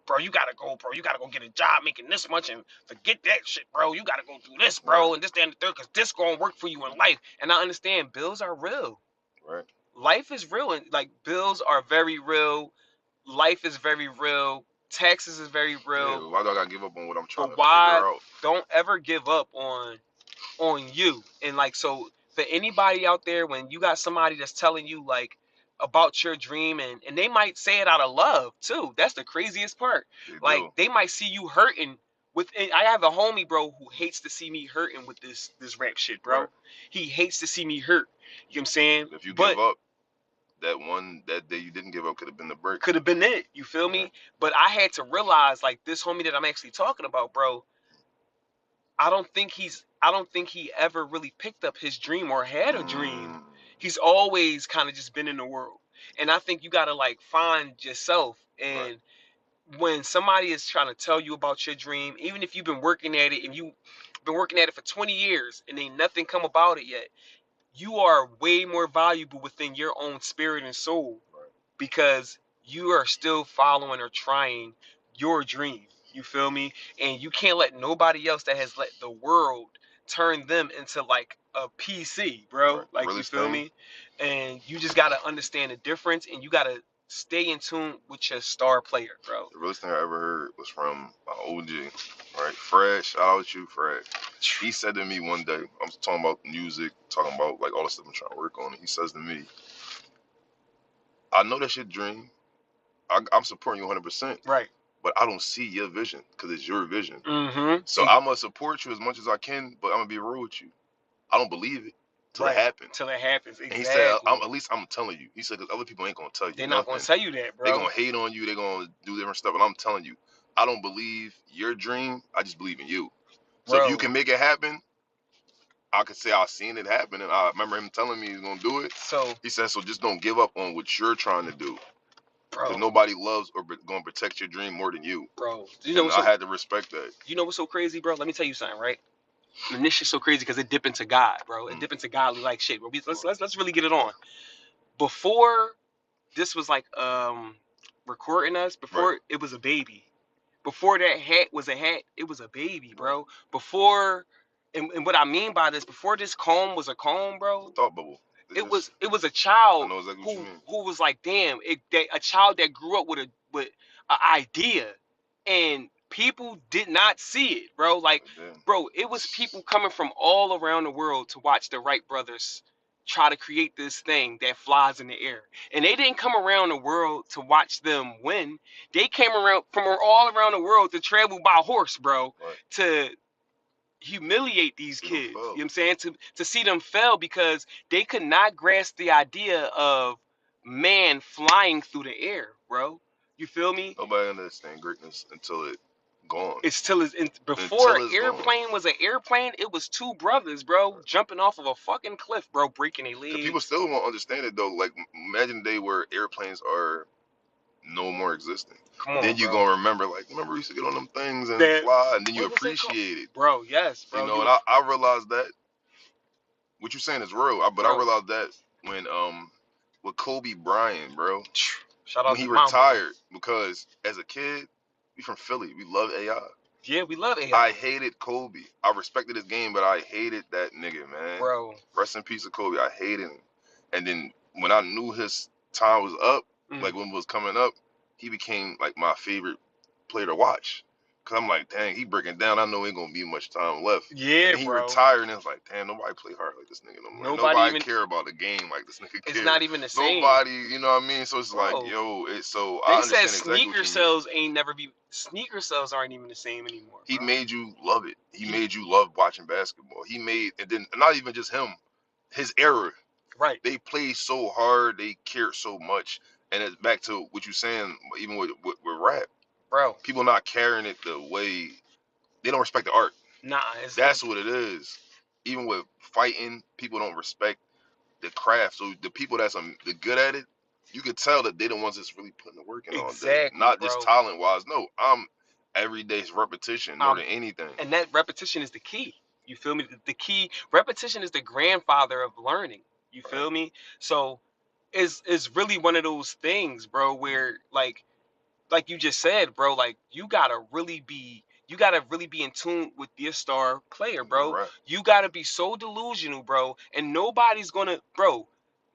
bro, you gotta go, bro. You gotta go get a job making this much and forget that shit, bro. You gotta go do this, Right. bro, and this, that, and the third, because this gonna work for you in life. And I understand bills are real. Right. life is real, and like bills are very real. Life is very real. Taxes is very Yeah, real. why do I gotta give up on what I'm trying But to why figure out? don't ever give up on you? And like, so for anybody out there, when you got somebody that's telling you like about your dream, and they might say it out of love too. That's the craziest part. They Like, do. they might see you hurting with, and I have a homie, bro, who hates to see me hurting with this rap shit, Right. bro. He hates to see me hurt. You know what I'm saying? If you But give up, that day you didn't give up could have been the break. could have been it. You feel Yeah. me? But I had to realize, like, this homie that I'm actually talking about, bro, I don't think he ever really picked up his dream or had a dream. Mm, He's always kind of just been in the world. And I think you gotta like find yourself. right. And when somebody is trying to tell you about your dream, even if you've been working at it and you've been working at it for 20 years and ain't nothing come about it yet, you are way more valuable within your own spirit and soul, Right. because you are still following or trying your dream. You feel me? And you can't let nobody else that has let the world turn them into like a PC, bro. Right. The Like, you realest feel thing. me? And you just gotta understand the difference, and you gotta stay in tune with your star player, bro. The realest thing I ever heard was from my OG, right? Fred, shout out to you, Fred. He said to me one day, I'm talking about music, talking about like all the stuff I'm trying to work on. And he says to me, I know that's your dream. I'm supporting you 100%, Right. but I don't see your vision because it's your vision. Mm-hmm. So I'm going to support you as much as I can, but I'm going to be real with you. I don't believe it till it Right. happens. Till it happens. And he said, Exactly. at least I'm telling you. He said, because other people ain't going to tell you They're not gonna nothing. tell you that, They're bro. going to hate on you. They're going to do different stuff. And I'm telling you, I don't believe your dream. I just believe in you. So if you Bro. can make it happen, I could say I've seen it happen. And I remember him telling me he's going to do it. So, He said, so just don't give up on what you're trying to do. Because bro, nobody loves or going to protect your dream more than you. bro. You know And what's I so had to respect that. you know what's so crazy, bro? Let me tell you something, right? And this shit's so crazy because it dip into God, bro. It Mm. dip into godly like shit, bro. Let's really get it on. Before this was like recording us, Right. before it was a baby. Before that hat was a hat, it was a baby, Right. bro. Before, and what I mean by this, before this comb was a comb, bro, Thought bubble. it was a I child know exactly what you mean. who was like, damn, a child that grew up with a idea, and people did not see it, bro. Like, But then, bro, it was people coming from all around the world to watch the Wright brothers try to create this thing that flies in the air, and they didn't come around the world to watch them win. They came around from all around the world to travel by horse, bro, right. to humiliate these See them kids. You know fail. what I'm saying? To see them fail because they could not grasp the idea of man flying through the air, bro. You feel me? Nobody understands greatness until it gone. It's till it's before Until it's gone. airplane was an airplane, it was two brothers, bro, Right. jumping off of a fucking cliff, bro, breaking their Cause people legs. still won't understand it though. Like imagine the day where airplanes are no more existing. Come on, Then you bro. gonna remember like remember we used to get on them things and That, fly, and then you what was it called? appreciate it. Bro, yes, You bro. know, and I realized that what you're saying is real. But I Bro. realized that when with Kobe Bryant, bro, Shout when out he to my boy. retired, because as a kid, we from Philly, we love AI. Yeah, we love AI. I hated Kobe. I respected his game, but I hated that nigga, man. Bro. Rest in peace of Kobe. I hated him. And then when I knew his time was up, like when it was coming up, he became like my favorite player to watch. Cause I'm like, dang, he breaking down. I know ain't gonna be much time left. Yeah, And then he bro. retired, and it's like, damn, nobody play hard like this nigga no more. Nobody even care about the game like this nigga It's care. not even the same. Nobody, you know what I mean? So it's like, Bro. yo, it's so They I said understand exactly what sneaker you mean. sales ain't never be sneaker sales aren't even the same anymore. He Bro. made you love it. He made you love watching basketball. He made, and then not even just him, his era. Right. They played so hard. They cared so much. And it's back to what you're saying, even with rap. Bro. People not carrying it the way, they don't respect the art. Nah, That's what it is. Even with fighting, people don't respect the craft. So the people that's the good at it, you could tell that they the ones that's really putting the work in all day. Exactly, Not bro. just talent wise. No, I'm every day's repetition more than anything. And that repetition is the key. You feel me? The key repetition is the grandfather of learning. You feel Right. me? So it's really one of those things, bro, where like you just said, bro, like you gotta really be in tune with your star player, bro. Right. You gotta be so delusional, bro, and nobody's gonna, bro.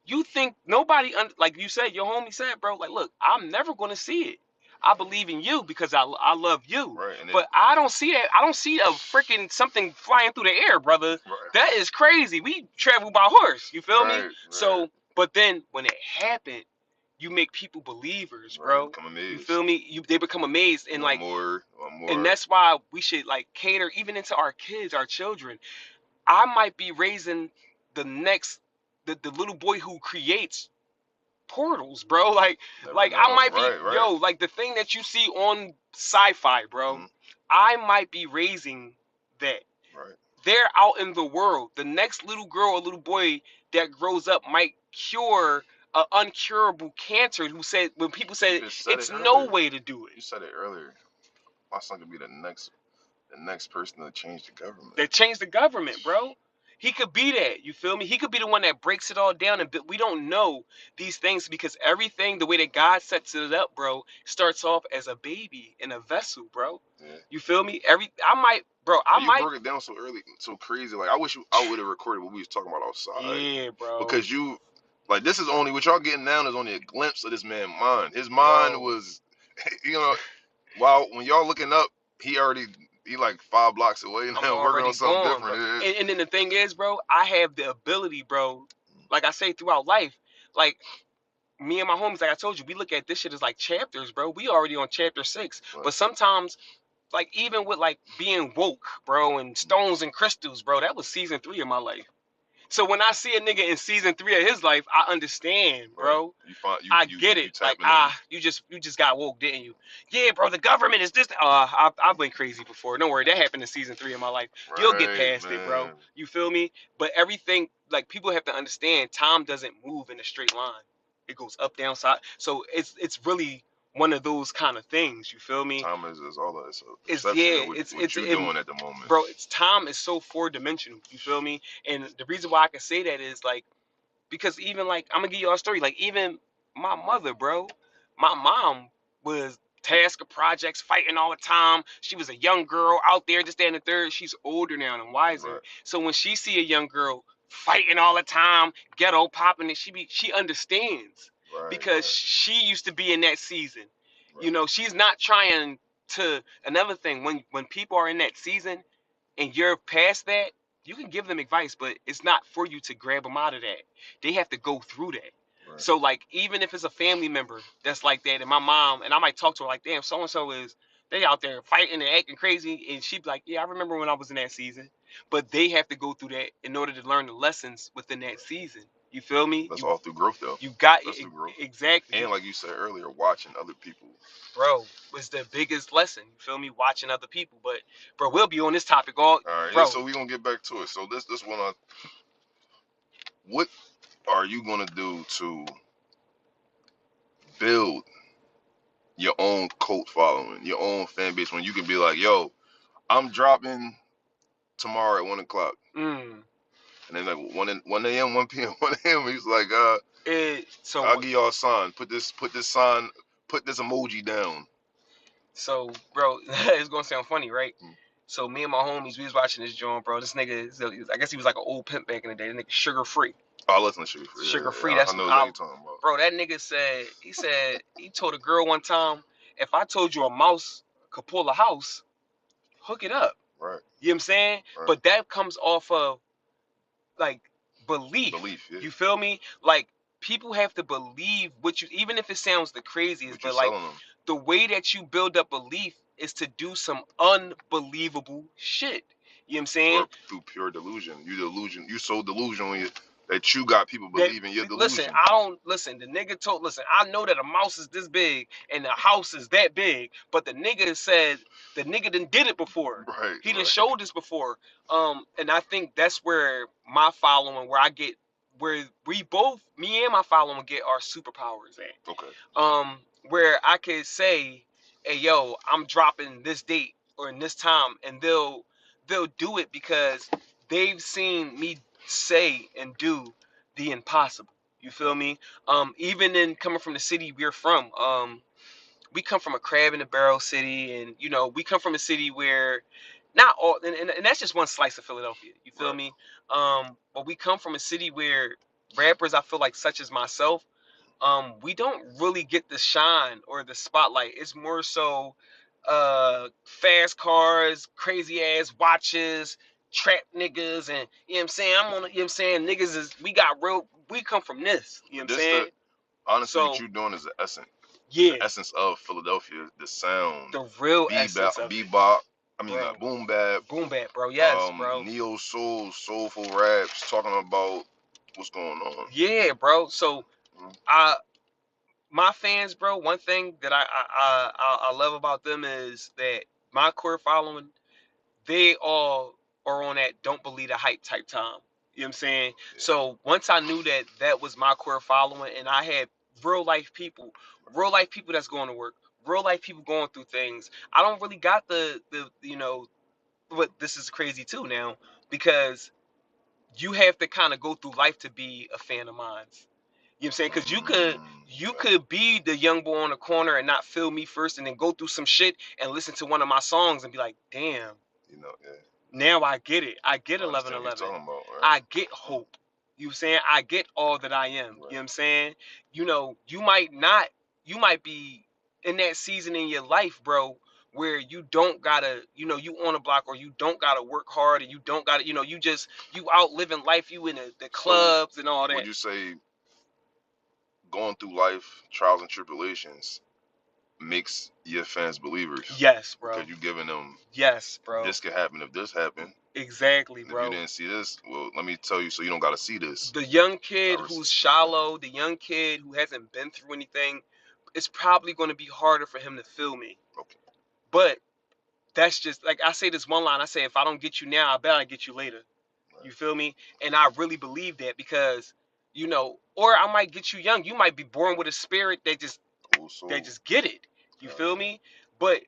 You think nobody, like you said, your homie said, bro, like, look, I'm never going to see it. I believe in you because I love you. Right. And then, But I don't see that. I don't see a freaking something flying through the air, brother. right. That is crazy. We travel by horse. You feel me? Right. So, but then when it happened, you make people believers, Right. bro. Become You amazed. feel me? They become amazed, and One like, more. and that's why we should like cater even into our kids, our children. I might be raising the next, the little boy who creates portals, bro. Never Like I know. might be, Right. Right. yo, like the thing that you see on sci-fi, bro. Mhm. I might be raising that. Right. They're out in the world. The next little girl or little boy that grows up might cure an uncurable cancer. Who said when people You said just said it it's no earlier. way to do it. You said it earlier. My son could be the next person to change the government. That changed the government, bro. He could be that. You feel me? He could be the one that breaks it all down. And we don't know these things because everything, the way that God sets it up, bro, starts off as a baby in a vessel, bro. Yeah. You feel me? I And you might. broke it down so early, so crazy. Like I wish I would have recorded what we was talking about outside, Yeah, bro. because you, like, this is only what y'all getting now is only a glimpse of this man's mind. His mind Bro. was, you know, while when y'all looking up, he like 5 blocks away I'm now, working already on something gone, bro. different. And then the thing is, bro, I have the ability, bro. Like I say throughout life, like me and my homies, like I told you, we look at this shit as like chapters, bro. We already on chapter 6, But but sometimes like even with like being woke, bro, and stones and crystals, bro, that was season 3 of my life. So when I see a nigga in season 3 of his life, I understand, right, bro. you find I you get you it. Like, tapping in. you just got woke, didn't you? Yeah, bro. The government is this. I've been crazy before. Don't worry, that happened in season 3 of my life. You'll get Right, past it, bro. man. You feel me? But everything, like people have to understand, time doesn't move in a straight line. It goes up, down, side. So it's really one of those kind of things. You feel me? Time is all that. It's a It's perception yeah, of what you're doing at the moment. bro. It's time is so 4 dimensional. You feel me? And the reason why I can say that is like because even like I'm gonna give you a story. Like even my mother, bro, my mom was task of projects, fighting all the time. She was a young girl out there, just and the third. She's older now and wiser. Right, So when she see a young girl fighting all the time, ghetto popping it, she understands right, because right, she used to be in that season. You right. know, she's not trying to. Another thing, when people are in that season and you're past that, you can give them advice, but it's not for you to grab them out of that. They have to go through that. Right. So like even if it's a family member that's like that, and my mom and I might talk to her like, damn, so and so is they out there fighting and acting crazy, and she'd be like, yeah, I remember when I was in that season. But they have to go through that in order to learn the lessons within that season. You feel me? That's all through growth, though. You got That's through growth. exactly. And like you said earlier, watching other people. Bro, was the biggest lesson. You feel me? Watching other people. But bro, we'll be on this topic all All right, yeah, bro. so we gonna get back to it. So this one, what are you gonna do to build your own cult following, your own fan base, when you can be like, yo, I'm dropping tomorrow at 1 o'clock, Mm. and then like 1 a.m., 1 p.m., 1 a.m. He's like, I'll So give y'all a sign. Put this sign, put this emoji down. so bro, it's gonna sound funny, right? Mm. So me and my homies, we was watching this joint, bro. This nigga, I guess he was like an old pimp back in the day. This nigga Sugar Free. Oh, listen to Sugar Free. Sugar Yeah, Free. yeah. I That's know I, exactly what you're talking about. bro. That nigga said he told a girl one time, if I told you a mouse could pull a house, hook it up. Right. You know what I'm saying? Right. But that comes off of like belief. Belief. Yeah. You feel me? Like people have to believe what you, even if it sounds the craziest, What you but like selling them? the way that you build up belief is to do some unbelievable shit. You know what I'm saying? Or through pure delusion. You so delusional that you got people That believing your listen, delusion. I don't listen. The nigga told listen. I know that a mouse is this big and the house is that big, but the nigga said the nigga done did it before. Right. He done Right. showed this before. And I think that's where my following, where I get, where we both, me and my following, get our superpowers at. Okay. Where I could say, hey yo, I'm dropping this date or in this time, and they'll do it because they've seen me say and do the impossible. You feel me? Even in coming from the city we're from, we come from a crab in a barrel city, and you know we come from a city where not all, and that's just one slice of Philadelphia. You feel Right. me? But we come from a city where rappers, I feel like such as myself, we don't really get the shine or the spotlight. It's more so fast cars, crazy ass watches, trap niggas, and you know what I'm saying? I'm on, you know what I'm saying? Niggas is, we come from this, you know what I'm This saying? honestly, what So you doing is yeah, the essence of Philadelphia, the sound, the real bebop, essence of it, bebop. I mean, bro. boom bap, Boom bap, bro. Yes, bro. neo soul, soulful raps, talking about what's going on. Yeah, bro. So Mhm. I my fans, bro, one thing that I love about them is that my core following, they all are on that don't believe the hype type time. You know what I'm saying? Yeah. So once I knew that that was my core following, and I had real life people that's going to work, real life people going through things. I don't really got the but this is crazy too now, because you have to kind of go through life to be a fan of mine. You know what I'm saying? Because you Right. could be the young boy on the corner and not feel me first, and then go through some shit and listen to one of my songs and be like, damn, You know, yeah. now I get it. I get I understand what 1111. you're talking about, right? I get hope. You know what I'm saying? I get all that I am. You know Right. what I'm saying? You know, you might not, you might be in that season in your life, bro, where you don't gotta, you on a block, or you don't gotta work hard, and you don't gotta, you out living life, you in the So, clubs and all would that. you say going through life, trials and tribulations, makes your fans believers? Yes, bro. Because you're giving them, Yes, bro. this could happen if this happened. Exactly, And if you bro. didn't see this, well, let me tell you, so you don't got to see this. The young kid I who's respect that. shallow, the young kid who hasn't been through anything, it's probably going to be harder for him to feel me. Okay. But that's just like I say this one line. I say, if I don't get you now, I bet I get you later. You Right. feel me? And I really believe that, because, or I might get you young. You might be born with a spirit Old that soul. just get it. You Yeah, feel yeah. me? But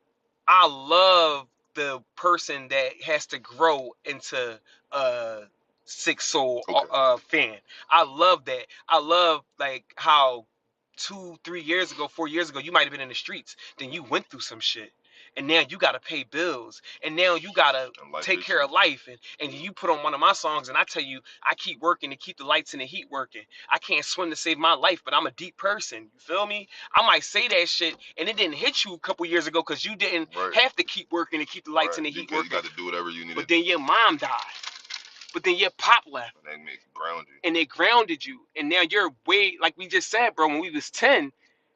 I love the person that has to grow into a Sic Soul Okay. fan. I love that. I love like how 2, 3 years ago, 4 years ago, you might have been in the streets. Then you went through some shit. And now you gotta pay bills. And now you gotta And life take hit care you. of life. And you put on one of my songs, and I tell you, I keep working to keep the lights and the heat working. I can't swim to save my life, but I'm a deep person. You feel me? I might say that shit and it didn't hit you a couple years ago because you didn't Right. have to keep working to keep the lights Right. and the heat Because you working. got to do whatever you need to But do. then your mom died. But then your pop left, And that make ground you. and they grounded you. And now you're way, like we just said, bro, when we was 10,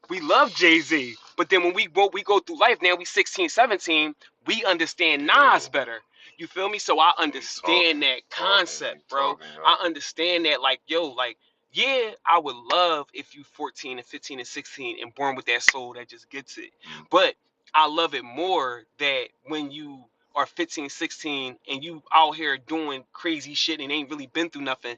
we love Jay-Z. But then when we go through life, now we 16, 17, we understand Nas Yo. better. You feel me? So I When you talking, understand that when concept, you bro. talking, I understand that, like, yo, like, yeah, I would love if you 14 and 15 and 16 and born with that soul that just gets it. Mm. But I love it more that when you are 15, 16 and you out here doing crazy shit and ain't really been through nothing,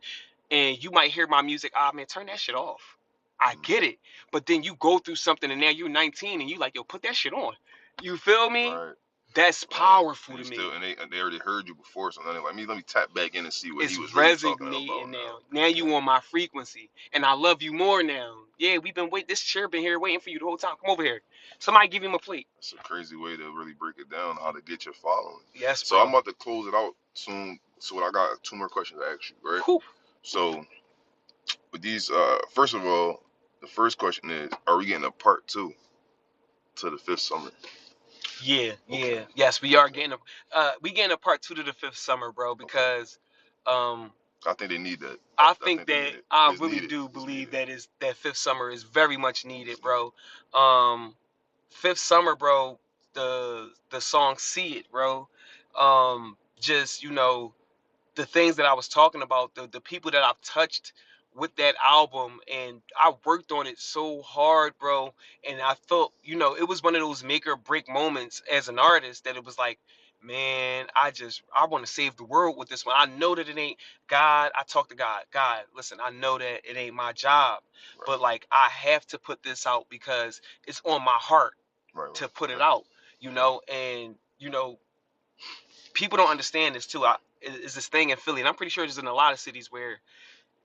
and you might hear my music, ah, man, turn that shit off. I Mm. get it. But then you go through something and now you're 19 and you like, yo, put that shit on. You feel me? Right. That's Right. powerful And to you still, me. and they already heard you before, so then they're like, let me tap back in and see what he It's was really talking about resonating now. now. Now Yeah. you on my frequency. And I love you more now. Yeah, we've been waiting. This chair been here waiting for you the whole time. Come over here. Somebody give him a plate. It's a crazy way to really break it down, how to get your following. Yes, So I'm bro. about to close it out soon. So I got two more questions to ask you, right? Whew. So with these, first of all, the first question is, are we getting a part two to the fifth summer? Yeah, Okay. yeah. Yes, we are Okay. getting a part 2 to the fifth summer, bro, Okay. because um I think they need that. I I think think they that need it. I It's really needed. do It's believe needed. that is that fifth summer is very much It's needed, needed. bro. Um, fifth summer, bro. The song "See It," bro. Just the things that I was talking about, the people that I've touched with that album, and I worked on it so hard, bro. And I felt, it was one of those make or break moments as an artist that it was like, man, I want to save the world with this one. I know that it ain't God. I talk to God. God, listen, I know that it ain't my job, Right. but like I have to put this out because it's on my heart Right. to Right. put it Right. out, Okay. and people don't understand this too. Is this thing in Philly, and I'm pretty sure it's in a lot of cities where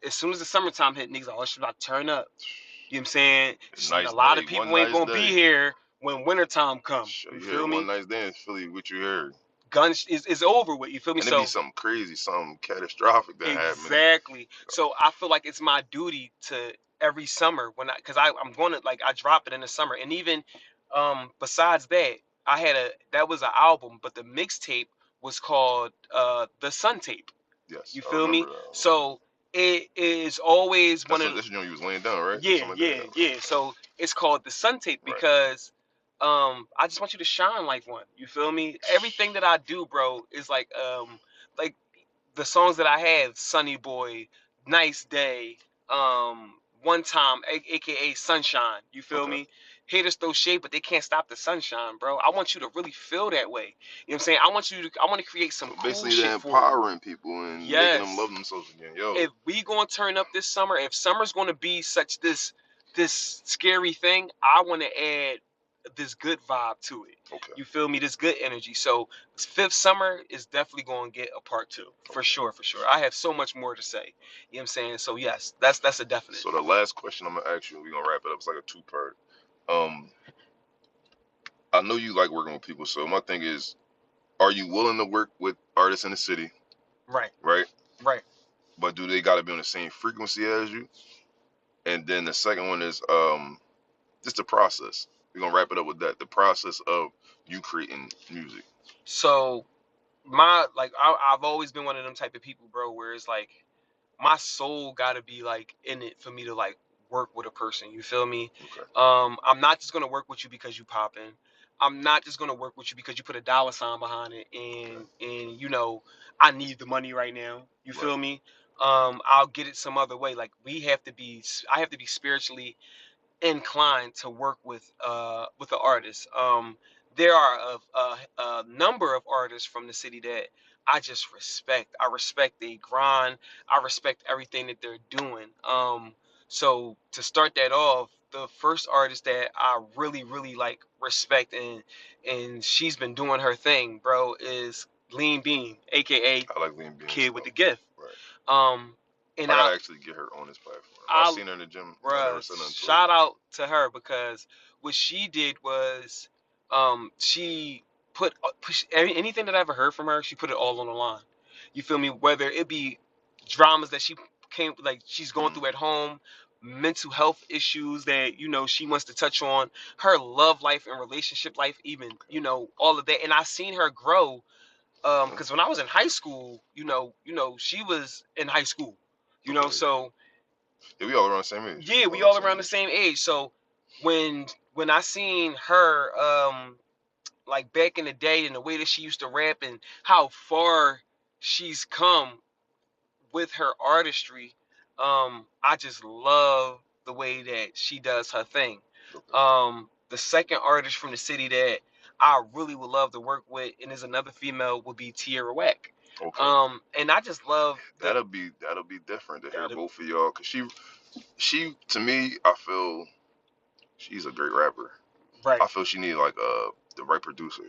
as soon as the summertime hit, niggas like, oh, it's about to turn up. You know what I'm saying? A nice A lot of day, people one ain't nice gonna be day. here when wintertime come. Sure, You you hear feel one me? nice day in Philly, what you heard. guns is over with. You feel me? And it'd be So something crazy, something catastrophic that happened. exactly. So I feel like it's my duty to every summer when I'm going to like I drop it in the summer, and even besides that, I had that was an album, but the mixtape was called the Sun Tape. Yes, You I feel remember me? that. So it is always one of That's the joint you was laying down, right? yeah, Something like yeah, that. yeah. So it's called the Sun Tape Right. because I just want you to shine like one. You feel me? Everything that I do, bro, is like the songs that I have, Sunny Boy, Nice Day, One Time, aka Sunshine. You feel Okay. me? Haters throw shade, but they can't stop the sunshine, bro. I want you to really feel that way. You know what I'm saying? I want to create some So cool basically, shit they're for you. empowering people and making them love Yes. themselves again. Yo, If we gonna turn up this summer, if summer's gonna be such this scary thing, I want to add this good vibe to it. okay, You feel me? This good energy. So fifth summer is definitely gonna get a part two for okay. sure, for sure. I have so much more to say. You know what I'm saying? So yes, that's a definite. So the last question I'm gonna ask you, we're gonna wrap it up. It's like a two-part. Um, I know you like working with people, so my thing is, are you willing to work with artists in the city, Right, right? right. But do they gotta be on the same frequency as you? And then the second one is just the process. We're gonna wrap it up with that. The process of you creating music. So I've always been one of them type of people, bro, where it's like my soul gotta be like in it for me to like work with a person. You feel me? Okay. I'm not just gonna work with you because you popping. I'm not just gonna work with you because you put a dollar sign behind it Okay. and I need the money right now. You Right. feel me? I'll get it some other way. Like I have to be spiritually inclined to work with the artist. There are a number of artists from the city that I just respect. I respect their grind. I respect everything that they're doing. So to start that off, the first artist that I really really like respect and she's been doing her thing, bro, is Lean Bean, aka I like Lean Bean Kid with stuff. the Gift. Right. Um, and I gotta actually get her on this platform. I've I seen her in the gym. I never Bruh, said nothing to her shout yet. out to her because what she did was she push anything that I ever heard from her, she put it all on the line. You feel me? Whether it be dramas that she came like she's going Mm-hmm. through at home, mental health issues that she wants to touch on, her love life and relationship life, even all of that. And I seen her grow Okay. because when I was in high school, she was in high school, Okay. so Yeah, we all around the same age. yeah, All we around the all same around the age. same age. So when I seen her like back in the day and the way that she used to rap and how far she's come with her artistry, I just love the way that she does her thing. Okay. The second artist from the city that I really would love to work with, and is another female, would be Tierra Whack. Okay. And I just love That'll be different to hear the both of y'all, cause she to me I feel she's a great rapper. right. I feel she need like the right producer,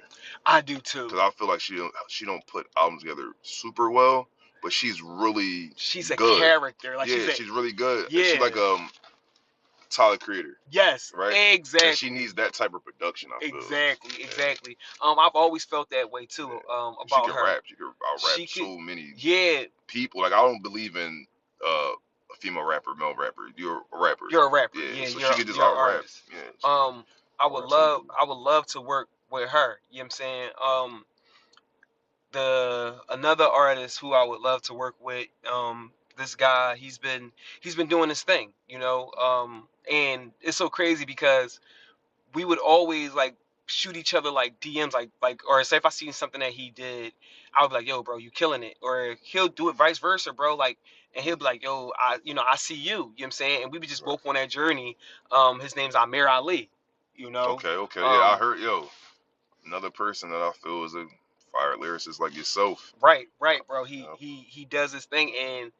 I do too. cause I feel like she don't put albums together super well, but she's really She's a good. character. Like she's Yeah, a she's really good. She yeah. like Tyler Creator, Yes, right? And she exactly. needs that type of production. I feel. Exactly, Yeah, exactly. I've always felt that way too, yeah. She about can her. rap. She can out rap She could, so many yeah, people. Like I don't believe in a female rapper, male rapper. You're a rapper. you're a rapper. Yeah, Yeah, so she could just you're an out rap. artist. Yeah, she could Um, out rap so many people. I would love to work with her. You know what I'm saying? The another artist who I would love to work with, this guy, he's been doing his thing, and it's so crazy because we would always like shoot each other like DMs, like or say if I seen something that he did, I would be like, yo, bro, you killing it. Or he'll do it vice versa, bro. Like, and he'll be like, yo, I see you. You know what I'm saying? And we be just Right. both on that journey. His name's Amir Ali. You know, Okay, okay. Yeah, I um, heard another person that I feel is a fire lyricist like yourself. right, bro. He does his thing, and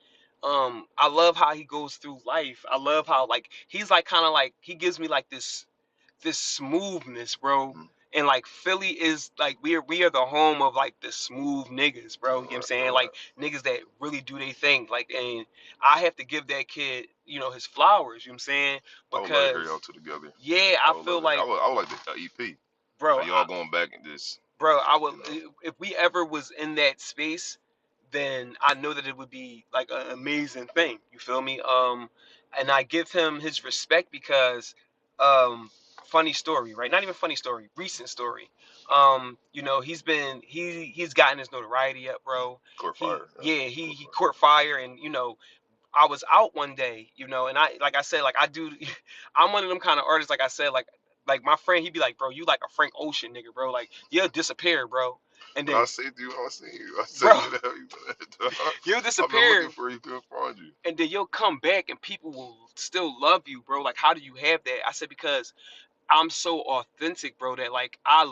I love how he goes through life. I love how like he's like kind of like he gives me like this smoothness, bro. Mm, And like Philly is like we are the home of like the smooth niggas, bro. You know what I'm right, saying? right. Like niggas that really do their thing. Like, and I have to give that kid, his flowers, you know what I'm saying? I would love to hear y'all Because two together. yeah, I I would love feel to hear. like, I would like the EP. bro, Like y'all going back and just bro, I would, You know, if we ever was in that space, then I know that it would be like an amazing thing. You feel me? And I give him his respect because, um, funny story, right? Not even funny story, recent story. You know, he's gotten his notoriety up, bro. court He, fire. Yeah, yeah, court he fire. caught fire, and you know, I was out one day, you know, and I, like I said, like I do, I'm one of them kind of artists, like I said, like my friend, he'd be like, bro, you like a Frank Ocean nigga, bro, like you'll disappear, bro, and But I then, saved you. I seen you. I said, bro, where the hell you been at, dog? you'll I've been looking disappear, for you. Couldn't find you. and then you'll come back, and people will still love you, bro. Like, how do you have that? I said because I'm so authentic, bro, that like I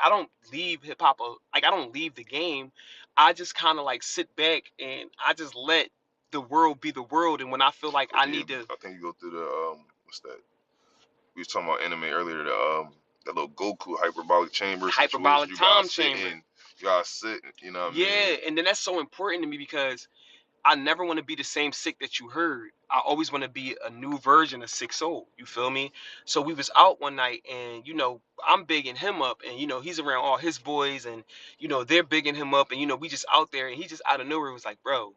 don't leave hip hop, like I don't leave the game. I just kind of like sit back and I just let the world be the world, and when I feel like But I yeah, need to. I think you go through the what's that? We was talking about anime earlier. The that little Goku hyperbolic chamber situation. Hyperbolic You gotta time sit chamber. in. You gotta sit. You know what I Yeah, mean? and then that's so important to me because I never want to be the same Sick that you heard. I always want to be a new version of Sic Soul. You feel me? So we was out one night, and you know I'm bigging him up, and you know he's around all his boys, and you know they're bigging him up, and you know we just out there, and he just out of nowhere was like, bro,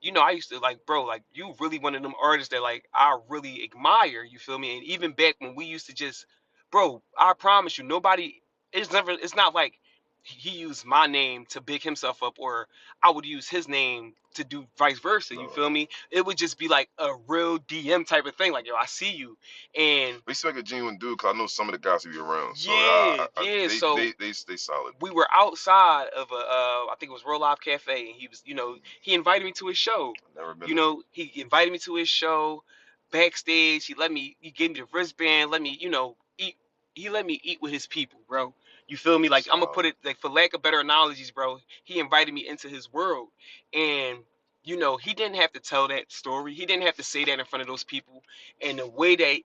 you know, I used to like, bro, like you really one of them artists that like I really admire. You feel me? And even back when we used to just, bro, I promise you, nobody. It's never. It's not like he used my name to big himself up, or I would use his name to do vice versa. You No. feel me? It would just be like a real DM type of thing. Like, yo, I see you, and We seem like a genuine dude, cause I know some of the guys who be around. So yeah, yeah. So they stay solid. we were outside of a I think it was Real Live Cafe, and he was, you know, he invited me to his show. I've never been You there. know, he invited me to his show backstage. He gave me the wristband, let me, you know, eat. He let me eat with his people, bro. You feel me? Like I'm gonna put Solid. it like for lack of better analogies, bro. He invited me into his world, and you know, he didn't have to tell that story. He didn't have to say that in front of those people. And the way that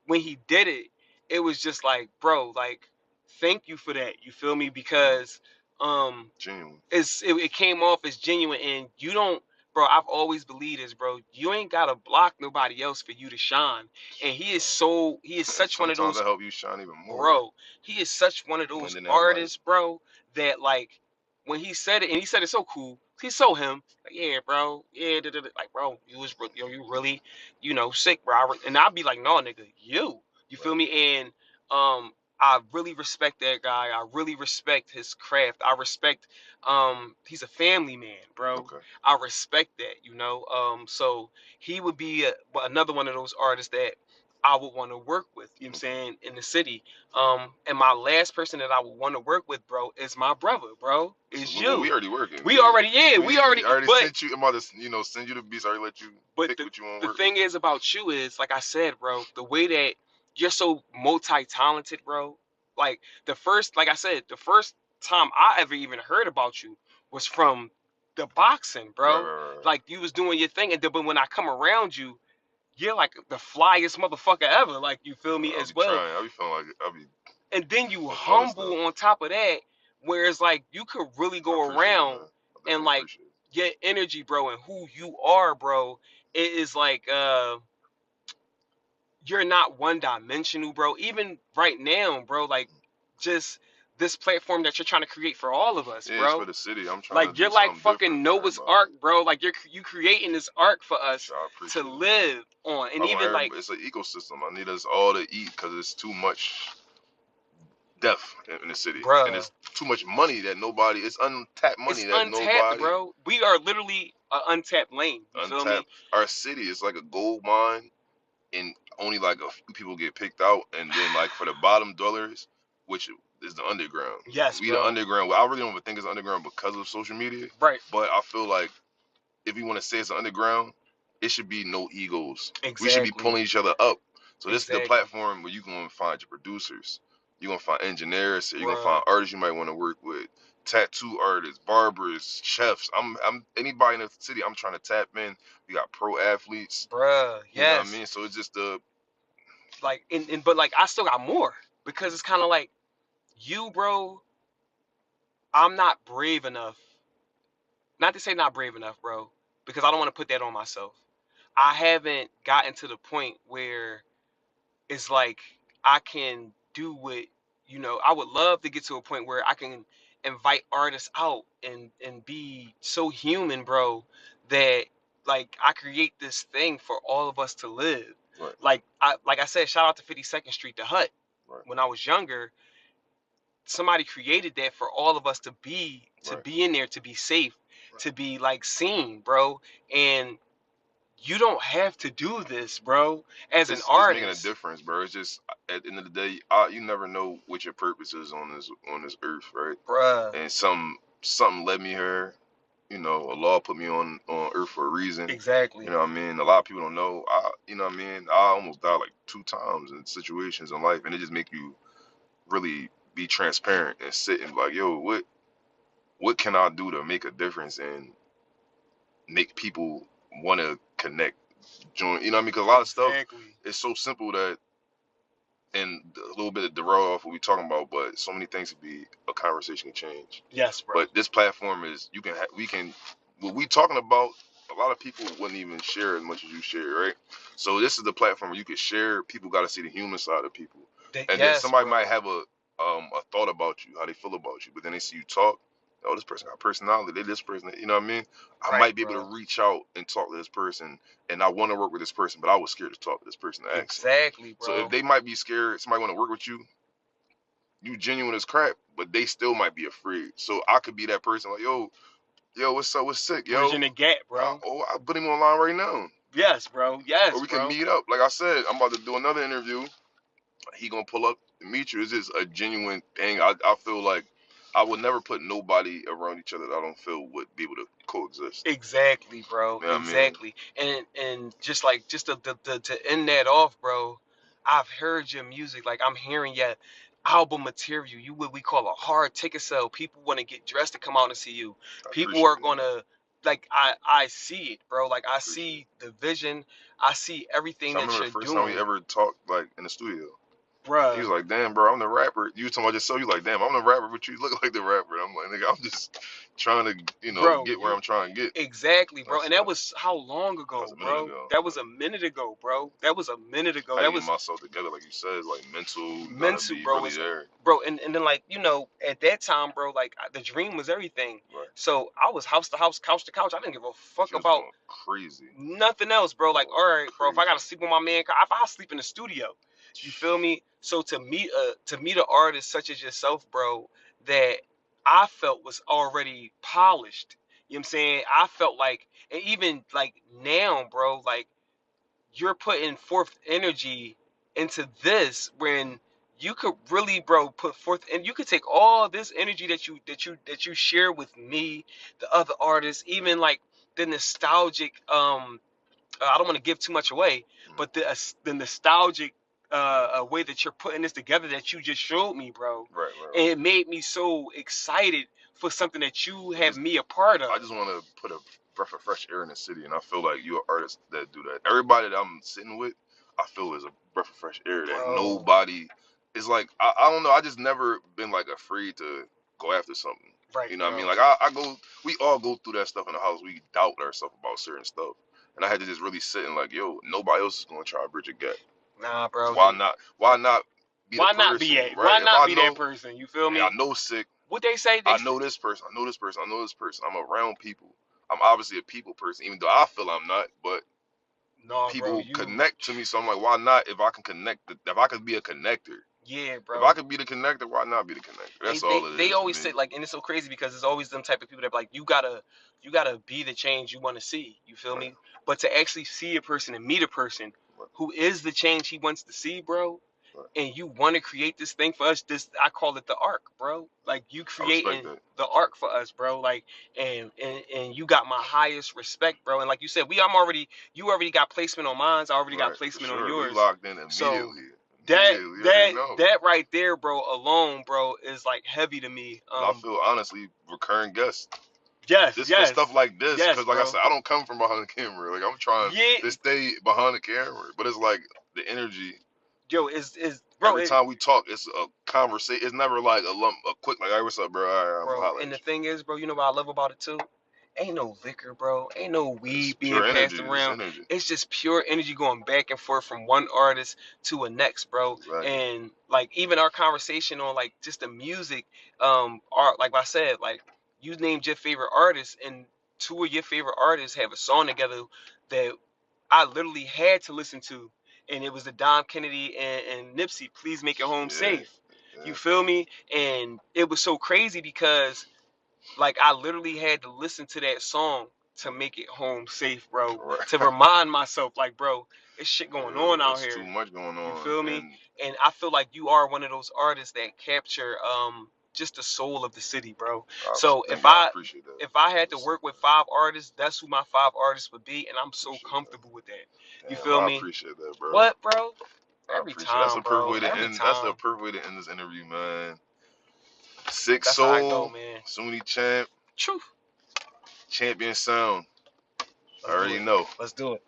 when he did it, it was just like, bro, like thank you for that. You feel me? Mm, Because um genuine. it came off as genuine, and you don't, bro, I've always believed this, bro. You ain't gotta block nobody else for you to shine. And he is And such one of sometimes those, I help you shine even more. bro, he is such one of those Lending that light. artists, bro, that like when he said it, and he said it so cool, he's so him. Like, yeah, bro, yeah, da, da, da. Like, bro, you really, you know, sick, bro. And I'd be like, no, nigga, you feel Right. me? And I really respect that guy. I really respect his craft. I respect he's a family man, bro. Okay. I respect that, you know. So he would be another one of those artists that I would want to work with, you know what I'm Okay. saying, in the city. And my last person that I would want to work with, bro, is my brother, bro. So Is we you. already working. We already, yeah, we We already, already but sent you. I'm about to send you the beats. I already let you but pick what you want to the work with. thing is about you is, like I said, bro, the way that you're so multi-talented, bro. Like like I said, the first time I ever even heard about you was from the boxing, Right, bro. right, right. Like you was doing your thing, and then but when I come around you, you're like the flyest motherfucker ever. Like you feel me I as be well. trying. I be feeling like I be And then you on some other stuff. humble on top of that, whereas like you could really I go appreciate it, around man. I and definitely like appreciate it. your energy, bro, and who you are, bro. It is like you're not one dimensional, bro. Even right now, bro, like just this platform that you're trying to create for all of us, Yeah, it's for bro. the city. I'm trying to Like do you're like something different fucking for Noah's everybody. Ark, bro. Like you creating this ark for us So I to appreciate it, man. live on, and I want even like, everybody. It's an ecosystem. I need us all to eat because it's too much death in the city, and bruh, it's too much money that nobody. It's untapped money it's that untapped, nobody bro. We are literally an untapped lane. You feel me? untapped. Our city is like a gold mine, and only like a few people get picked out, and then like for the bottom dwellers, which is the underground. Yes, We the bro. underground. Well, I really don't even think it's underground because of social media, Right. but I feel like if you want to say it's underground, it should be no egos. We should be Exactly. pulling each other up. So this is the Exactly. platform where you're gonna find your producers, you're gonna find engineers, you're gonna Bruh. find artists you might want to work with, tattoo artists, barbers, chefs. I'm anybody in the city. I'm trying to tap in. We got pro athletes. Bruh. You know what I Yes. mean? So it's just the Like and but like I still got more because it's kind of like you, bro. I'm not brave enough. Not to say not brave enough, bro, because I don't want to put that on myself. I haven't gotten to the point where it's like I can do what you know, I would love to get to a point where I can invite artists out and be so human, bro, that like I create this thing for all of us to live. Right. Like I said, shout out to 52nd Street, the Hut. Right. When I was younger, somebody created that for all of us to Right. be in there, to be safe, to be like seen, bro. And you don't have to do this, bro, as an It's making a artist. difference, bro. It's just at the end of the day, you never know what your purpose is on this earth, right? Bruh. And something led me here. You know, Allah put me on earth for a reason. Exactly. You know what I mean? A lot of people don't know. You know what I mean? I almost died like 2 times in situations in life, and it just make you really be transparent and sit and be like, yo, what can I do to make a difference and make people want to connect, join? You know what I mean? Because a lot of stuff is so simple that, and a little bit of derail off what we talking about, but so many things could be a conversation can change. Yes, bro. But this platform is we can what we talking about. A lot of people wouldn't even share as much as you share, right? So this is the platform where you can share. People got to see the human side of people, and then somebody might have a thought about you, how they feel about you, but then they see you talk. Oh, this person got personality. They this person, you know what I mean? I might be able to reach out and talk to this person, and I want to work with this person, but I was scared to talk to this person. To ask exactly, bro. So if they might be scared, somebody want to work with you, you genuine as crap, but they still might be afraid. So I could be that person like, yo, what's up? What's sick, yo? Bridging the gap, bro. I put him online right now. Yes, bro. Yes, or we can meet up. Like I said, I'm about to do another interview. He gonna pull up and meet you. It's just a genuine thing. I feel like I would never put nobody around each other that I don't feel would be able to coexist. Exactly, bro. You know exactly. And just to end that off, bro, I've heard your music. Like I'm hearing your album material. You what we call a hard ticket sale. People want to get dressed to come out and see you. People are gonna like I see it, bro. Like I see the vision. I see everything that you're doing. I remember the first time we ever talked like in the studio. Bruh. He was like, damn, bro, I'm the rapper. You talking about yourself? You like, damn, I'm the rapper, but you look like the rapper. I'm like, nigga, I'm just trying to, get where I'm trying to get. Exactly, bro. And that was how long ago, bro? That was a minute ago, bro. That was a minute ago. That was myself together, like you said, like mental, bro. Really there. Bro, and then like at that time, bro, like the dream was everything. Right. So I was house to house, couch to couch. I didn't give a fuck about crazy nothing else, bro. Like, all right, bro, if I gotta sleep with my man, if I sleep in the studio. You feel me? So to meet an artist such as yourself, bro, that I felt was already polished. You know what I'm saying? I felt like, and even like now, bro, like you're putting forth energy into this when you could really, bro, put forth, and you could take all this energy that you share with me, the other artists, even like the nostalgic I don't want to give too much away, but the nostalgic way that you're putting this together that you just showed me, bro. Right. And it made me so excited for something that you have me a part of. I just want to put a breath of fresh air in the city, and I feel like you're an artist that do that. Everybody that I'm sitting with, I feel is a breath of fresh air that nobody is like. I don't know. I just never been like afraid to go after something. Right. You know what I mean? Like we all go through that stuff in the house. We doubt ourselves about certain stuff. And I had to just really sit and like, yo, nobody else is gonna try to bridge a gap. Nah, bro. Why not? Why not be why the person? Not be right? Why not be that person? You feel me? I know Sick. What they say? I know this person. I know this person. I know this person. I'm around people. I'm obviously a people person, even though I feel I'm not. But people connect to me, so I'm like, why not? If I can connect, if I could be a connector. Yeah, bro. If I could be the connector, why not be the connector? That's all it is. They always say like, and it's so crazy because it's always them type of people that like you gotta be the change you want to see. You feel me? But to actually see a person and meet a person who is the change he wants to see, bro, and you want to create this thing for us, I call it the arc, bro. Like you creating the arc for us, bro. Like and you got my highest respect, bro. And like you said, you already got placement on mine. I already got placement on yours. We locked in immediately. So, that right there, bro, alone, bro, is like heavy to me. I feel honestly recurring guests. Yes, for stuff like this, because like I said, I don't come from behind the camera. Like I'm trying to stay behind the camera, but it's like the energy. Yo, bro. Every time we talk, it's a conversation. It's never like a quick like, hey, what's up, bro? All right, bro. And the thing is, bro, you know what I love about it too, Ain't no liquor, bro. Ain't no It's weed being pure passed energy. It's around. energy. It's just pure energy going back and forth from one artist to a next, bro. Exactly. And like even our conversation on like just the music, art, like I said, like you named your favorite artists, and two of your favorite artists have a song together that I literally had to listen to, and it was the Dom Kennedy and Nipsey, "Please Make It Home Yeah. Safe." You Yeah. feel me? And it was so crazy because like I literally had to listen to that song to make it home safe, bro. Right. To remind myself, like, bro, it's shit going on out It's too here. much going You on, feel me? and And I feel like you are one of those artists that capture just the soul of the city, bro. So thank you. I appreciate that. if I had to work with five artists, that's who my five artists would be, and I'm so Appreciate that. comfortable with that. You Damn, feel I me? appreciate that, bro. What, bro? I Every appreciate. That's time, a perfect bro. way to Every end. That's a time. perfect way to end this interview, man. Sic That's how I go, Soul, man. Sunni Champ, Truth. Champion Sound. I Let's do already it. know. Let's do it.